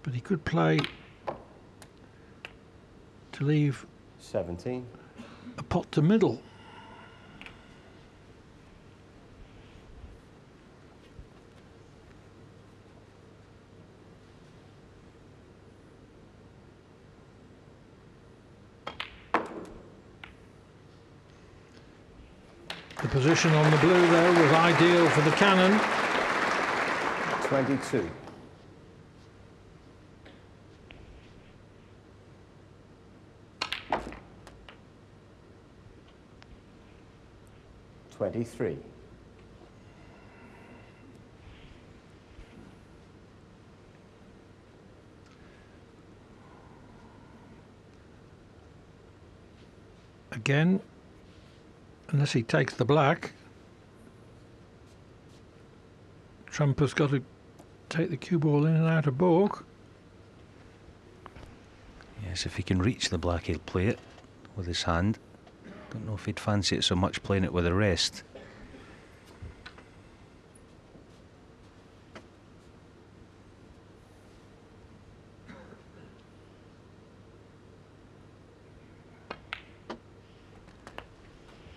but he could play to leave
17.
a pot to middle. The position on the blue, though, was ideal for the cannon.
22. $23.
Again, unless he takes the black, Trump has got to take the cue ball in and out of baulk.
Yes, if he can reach the black, he'll play it with his hand. Don't know if he'd fancy it so much playing it with the rest.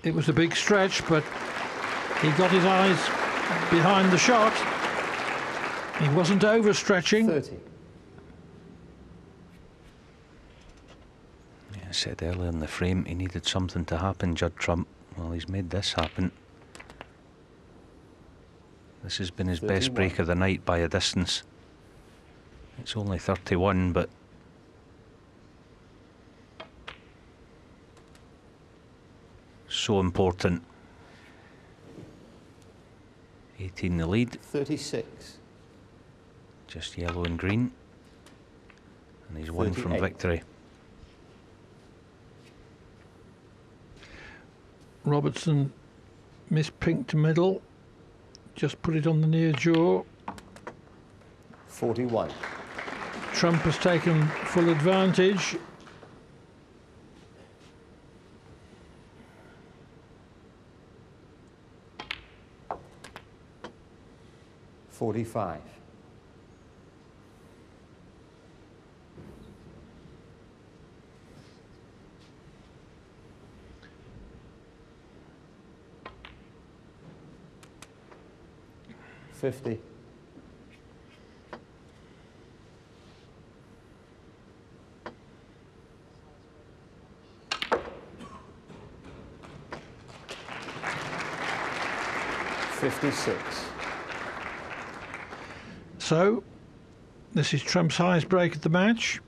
It was a big stretch, but he got his eyes behind the shot. He wasn't overstretching.
30.
Yeah, I said earlier in the frame he needed something to happen, Judd Trump. Well, he's made this happen. This has been his
31.
best break of the night by a distance. It's only 31, but so important. 18 the lead.
36.
Just yellow and green. And he's one from
38.
victory.
Robertson missed pink to middle. Just put it on the near jaw.
41.
Trump has taken full advantage.
$45. $50. $56.
So, this is Trump's highest break of the match.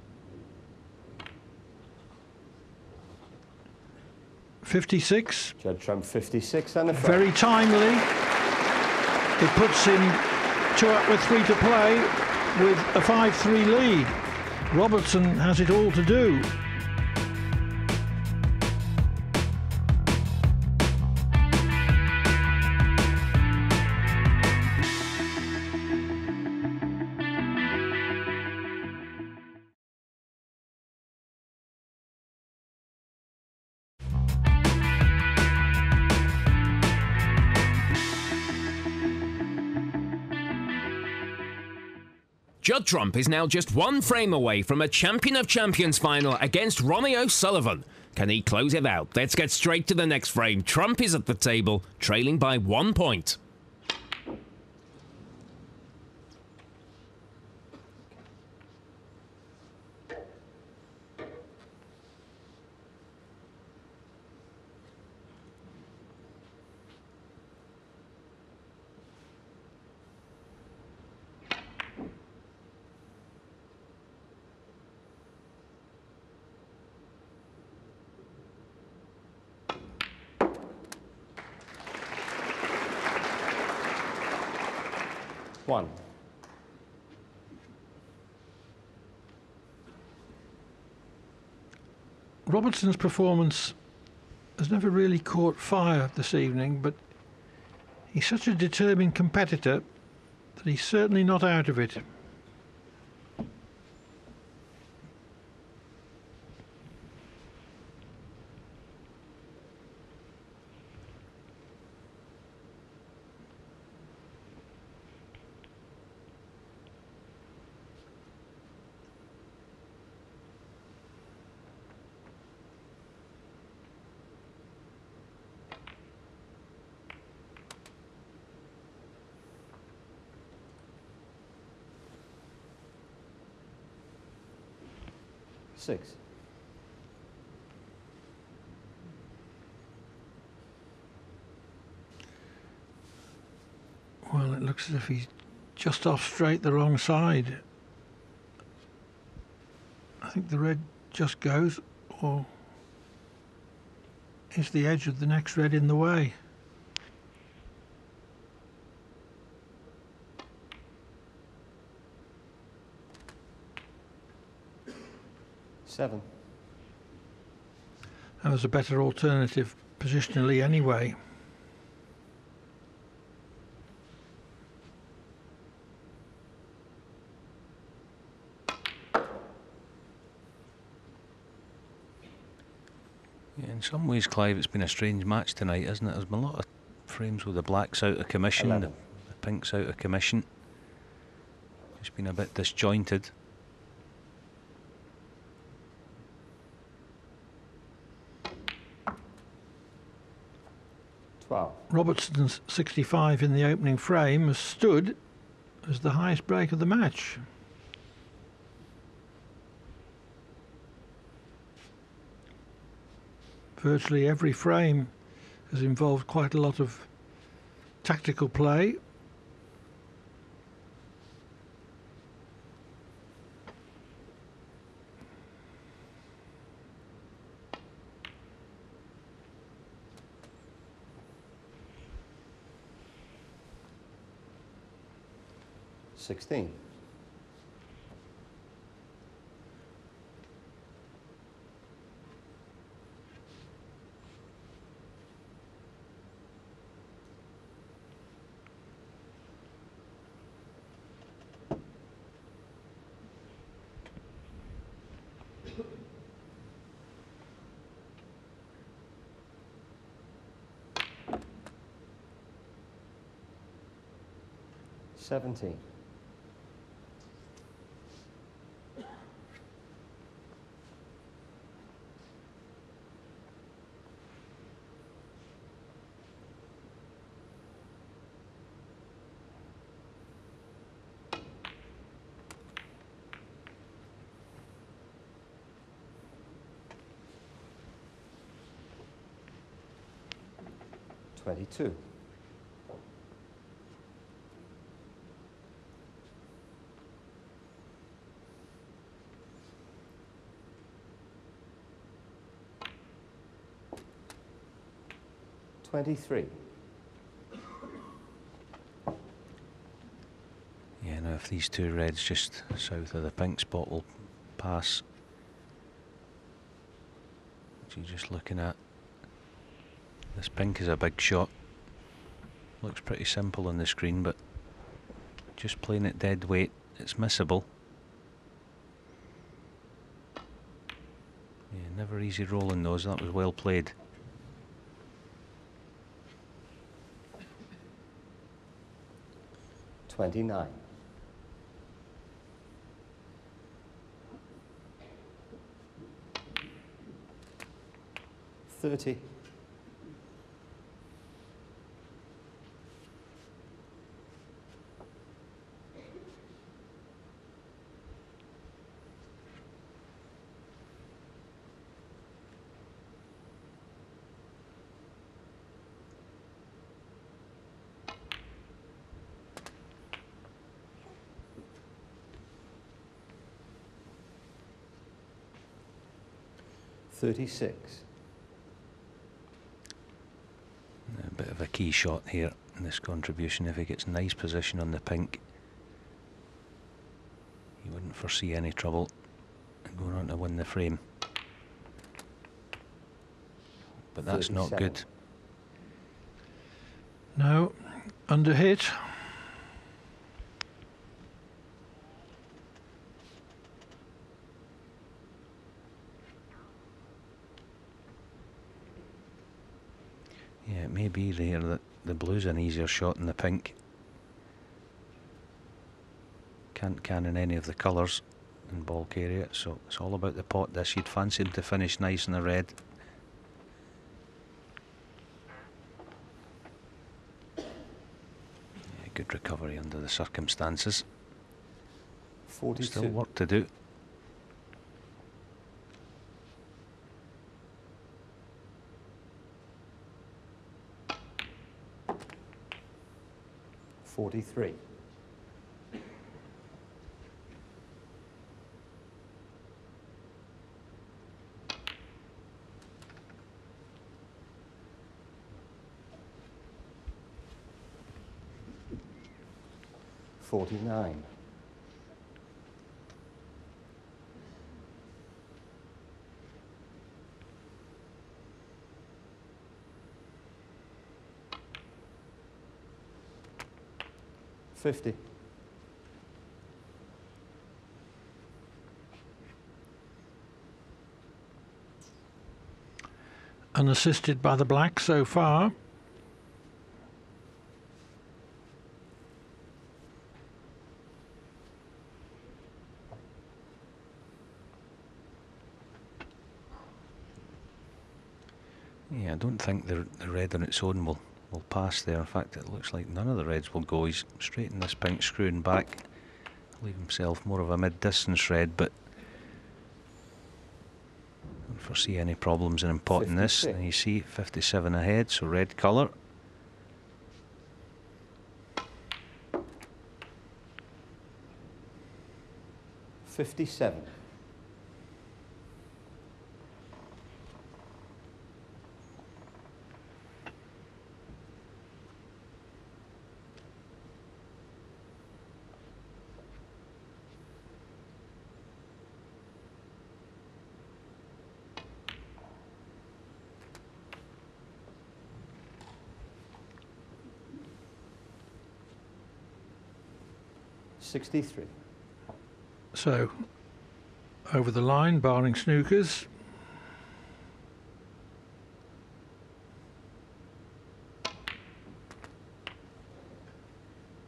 56.
Judd Trump 56 and a frame.
Very timely. It puts him 2 up with 3 to play with a 5-3 lead. Robertson has it all to do.
Judd Trump is now just one frame away from a Champion of Champions final against Ronnie O'Sullivan. Can he close it out? Let's get straight to the next frame. Trump is at the table, trailing by 1 point.
One.
Robertson's performance has never really caught fire this evening, but he's such a determined competitor that he's certainly not out of it.
Six.
Well, it looks as if he's just off straight the wrong side. I think the red just goes, or is the edge of the next red in the way?
Seven.
That was a better alternative positionally anyway.
Yeah, in some ways, Clive, it's been a strange match tonight, isn't it? There's been a lot of frames with the blacks out of commission, the pinks out of commission. It's been a bit disjointed.
Robertson's 65 in the opening frame has stood as the highest break of the match. Virtually every frame has involved quite a lot of tactical play.
Sixteen. Seventeen. Twenty-two. 23.
Yeah, now if these two reds just south of the pink spot will pass, which you're just looking at, this pink is a big shot. Looks pretty simple on the screen, but just playing it dead weight, it's missable. Yeah, never easy rolling those. That was well played.
$29. 30. 36.
A bit of a key shot here in this contribution. If he gets nice position on the pink, he wouldn't foresee any trouble going on to win the frame. but that's not good.
No, under hit.
Yeah, it may be there that the blue's an easier shot than the pink. Can't cannon any of the colours in bulk area, so it's all about the pot this. You'd fancy him to finish nice in the red. Yeah, good recovery under the circumstances.
42.
Still work to do.
$43. $49. $50.
Unassisted by the black so far.
Yeah, I don't think the red on its own will pass there. In fact, it looks like none of the reds will go. He's straight in this pink, screwing back, leave himself more of a mid-distance red, but don't foresee any problems in him potting this. And you see 57 ahead, so red colour.
$57. $63.
So, over the line, barring snookers.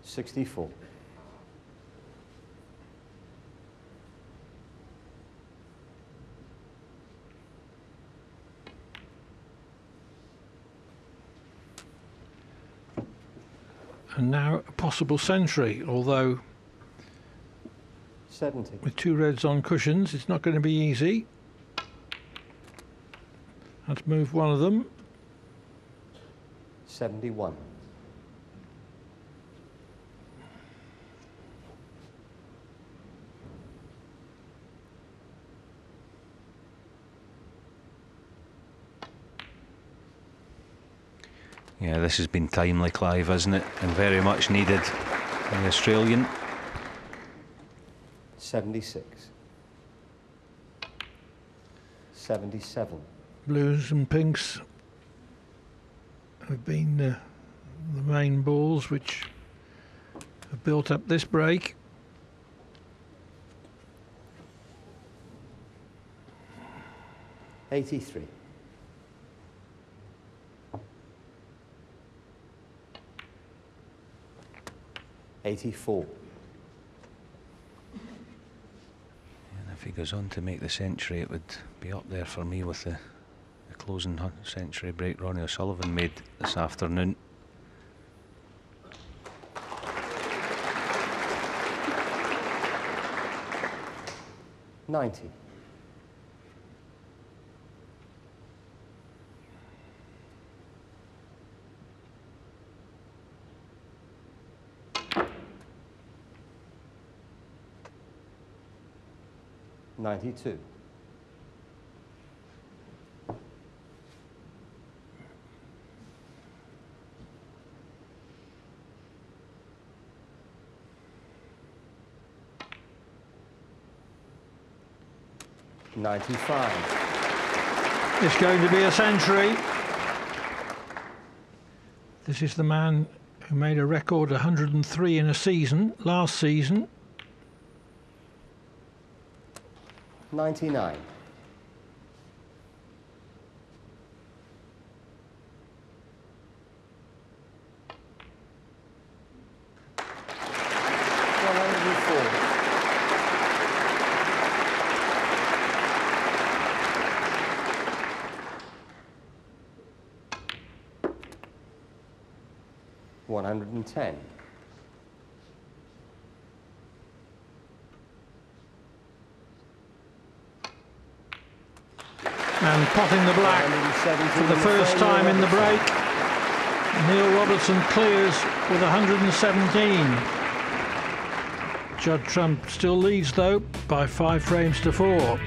$64.
And now a possible century, although
70.
with two reds on cushions, it's not going to be easy. Let's move one of them.
71.
Yeah, this has been timely, Clive, hasn't it? And very much needed in the Australian.
76. 77.
Blues and pinks have been the main balls which have built up this break.
$83. $84.
If he goes on to make the century, it would be up there for me with the closing century break Ronnie O'Sullivan made this afternoon.
$90. $92. $95.
It's going to be a century. This is the man who made a record 103 in a season, last season.
99. $110.
And potting the black for the first time in the break. Neil Robertson clears with 117. Judd Trump still leads though by 5 frames to 4.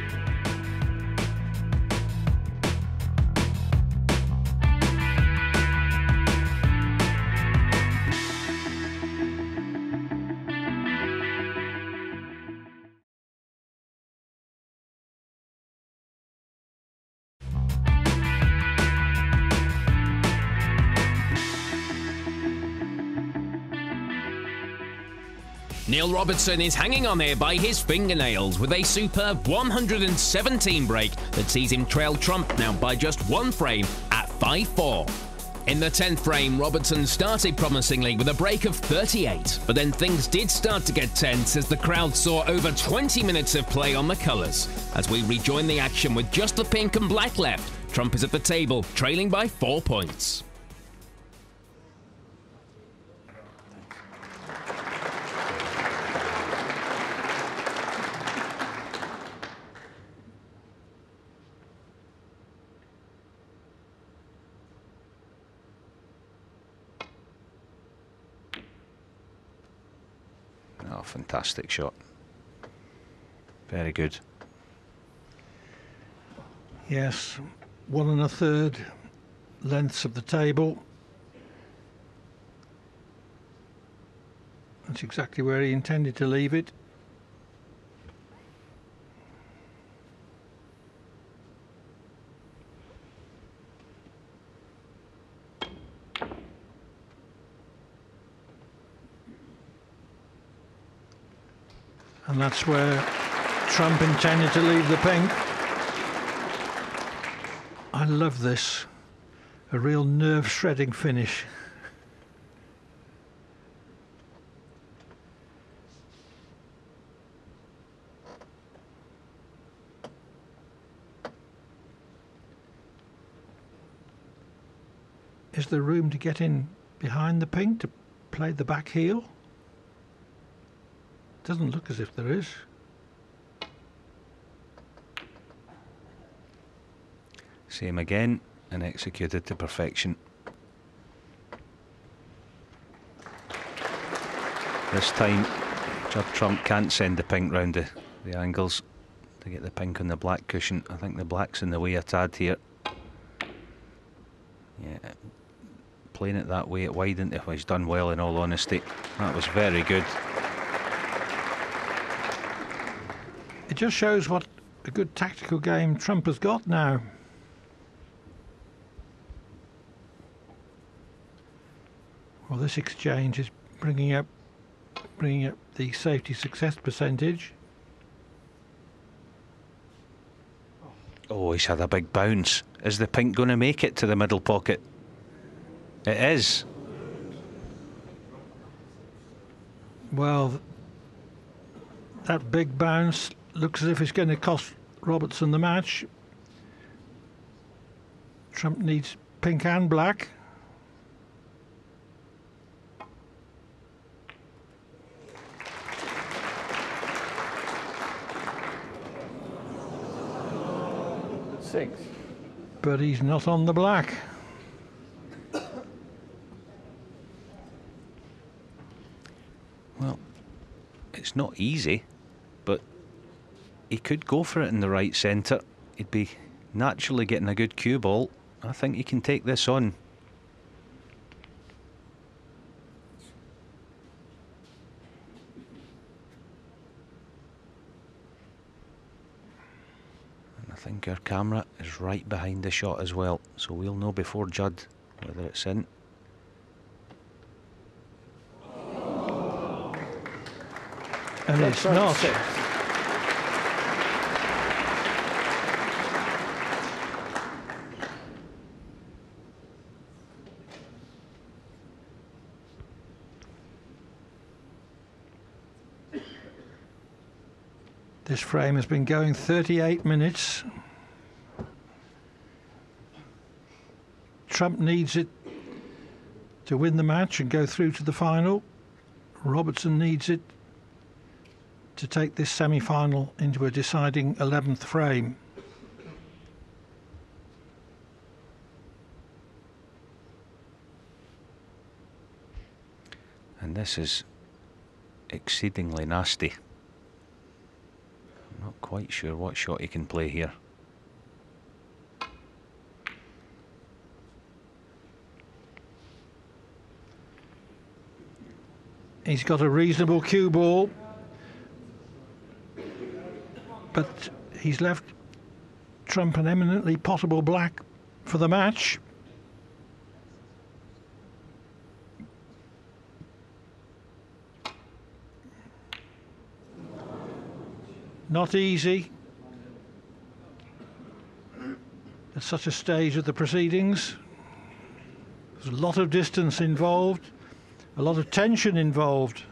Neil Robertson is hanging on here by his fingernails with a superb 117 break that sees him trail Trump now by just 1 frame at 5-4. In the 10th frame, Robertson started promisingly with a break of 38, but then things did start to get tense as the crowd saw over 20 minutes of play on the colours. As we rejoin the action with just the pink and black left, Trump is at the table, trailing by 4 points.
Oh, fantastic shot. Very good.
Yes, 1 1/3 lengths of the table. That's exactly where he intended to leave it. And that's where Trump intended to leave the pink. I love this. A real nerve-shredding finish. Is there room to get in behind the pink to play the back heel? Doesn't look as if there is.
Same again, and executed to perfection. This time, Judd Trump can't send the pink round the angles to get the pink on the black cushion. I think the black's in the way a tad here. Yeah, playing it that way, it widened. He's done well, in all honesty. That was very good.
It just shows what a good tactical game Trump has got now. Well, this exchange is bringing up the safety success percentage.
Oh, he's had a big bounce. Is the pink going to make it to the middle pocket? It is.
Well, that big bounce looks as if it's going to cost Robertson the match. Trump needs pink and black.
Six.
But he's not on the black.
Well, it's not easy, but he could go for it in the right centre. He'd be naturally getting a good cue ball. I think he can take this on. And I think our camera is right behind the shot as well, so we'll know before Judd whether it's in.
And
Judd
it's
Trump,
not.
6.
This frame has been going 38 minutes. Trump needs it to win the match and go through to the final. Robertson needs it to take this semi-final into a deciding 11th frame.
And this is exceedingly nasty. I'm not quite sure what shot he can play here.
He's got a reasonable cue ball, but he's left Trump an eminently potable black for the match. Not easy at such a stage of the proceedings. There's a lot of distance involved, a lot of tension involved.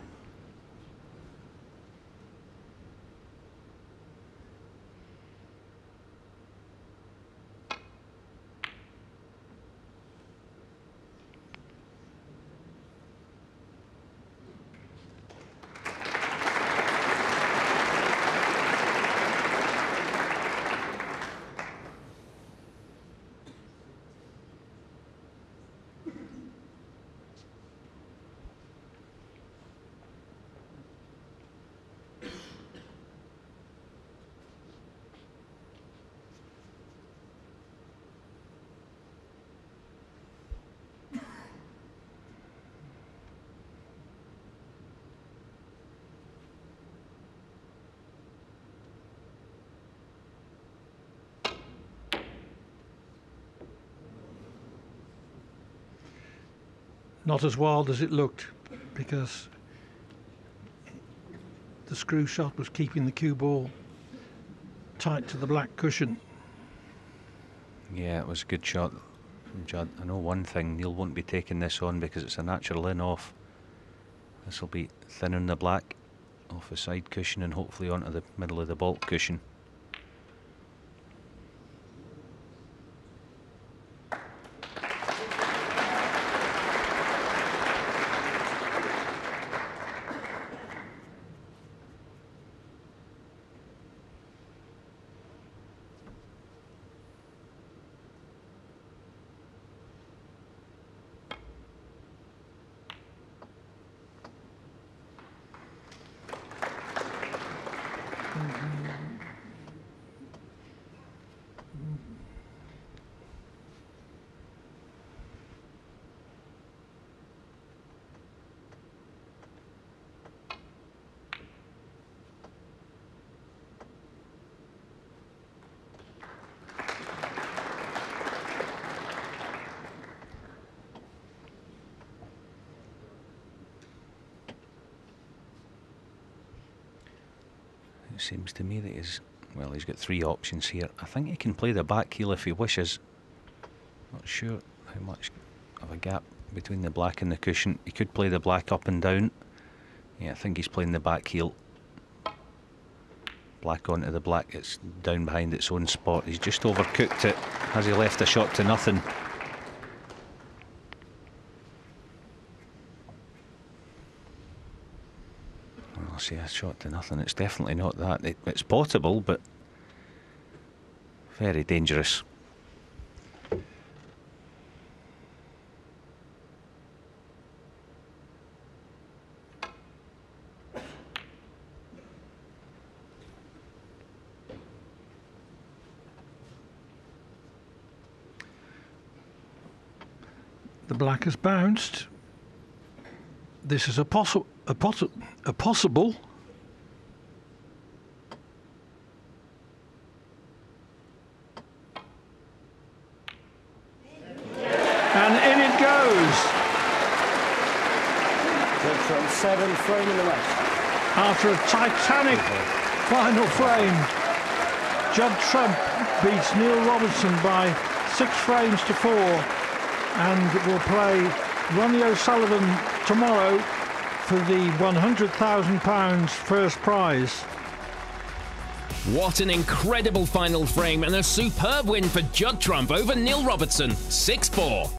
Not as wild as it looked, because the screw shot was keeping the cue ball tight to the black cushion.
Yeah, it was a good shot from Judd. I know one thing, Neil won't be taking this on because it's a natural in-off. This will be thinning the black off the side cushion and hopefully onto the middle of the baulk cushion. It seems to me that he's got three options here. I think he can play the back heel if he wishes. Not sure how much of a gap between the black and the cushion. He could play the black up and down. Yeah, I think he's playing the back heel. Black onto the black, it's down behind its own spot. He's just overcooked it. Has he left a shot to nothing? I'll say a shot to nothing. It's definitely not that. It's potable, but very dangerous.
The black has bounced. This is a possible. And in it goes.
Judd Trump, 7th frame in the match.
After a titanic final frame, Judd Trump beats Neil Robertson by 6 frames to 4 and will play Ronnie O'Sullivan tomorrow for the £100,000 first prize.
What an incredible final frame and a superb win for Judd Trump over Neil Robertson, 6-4.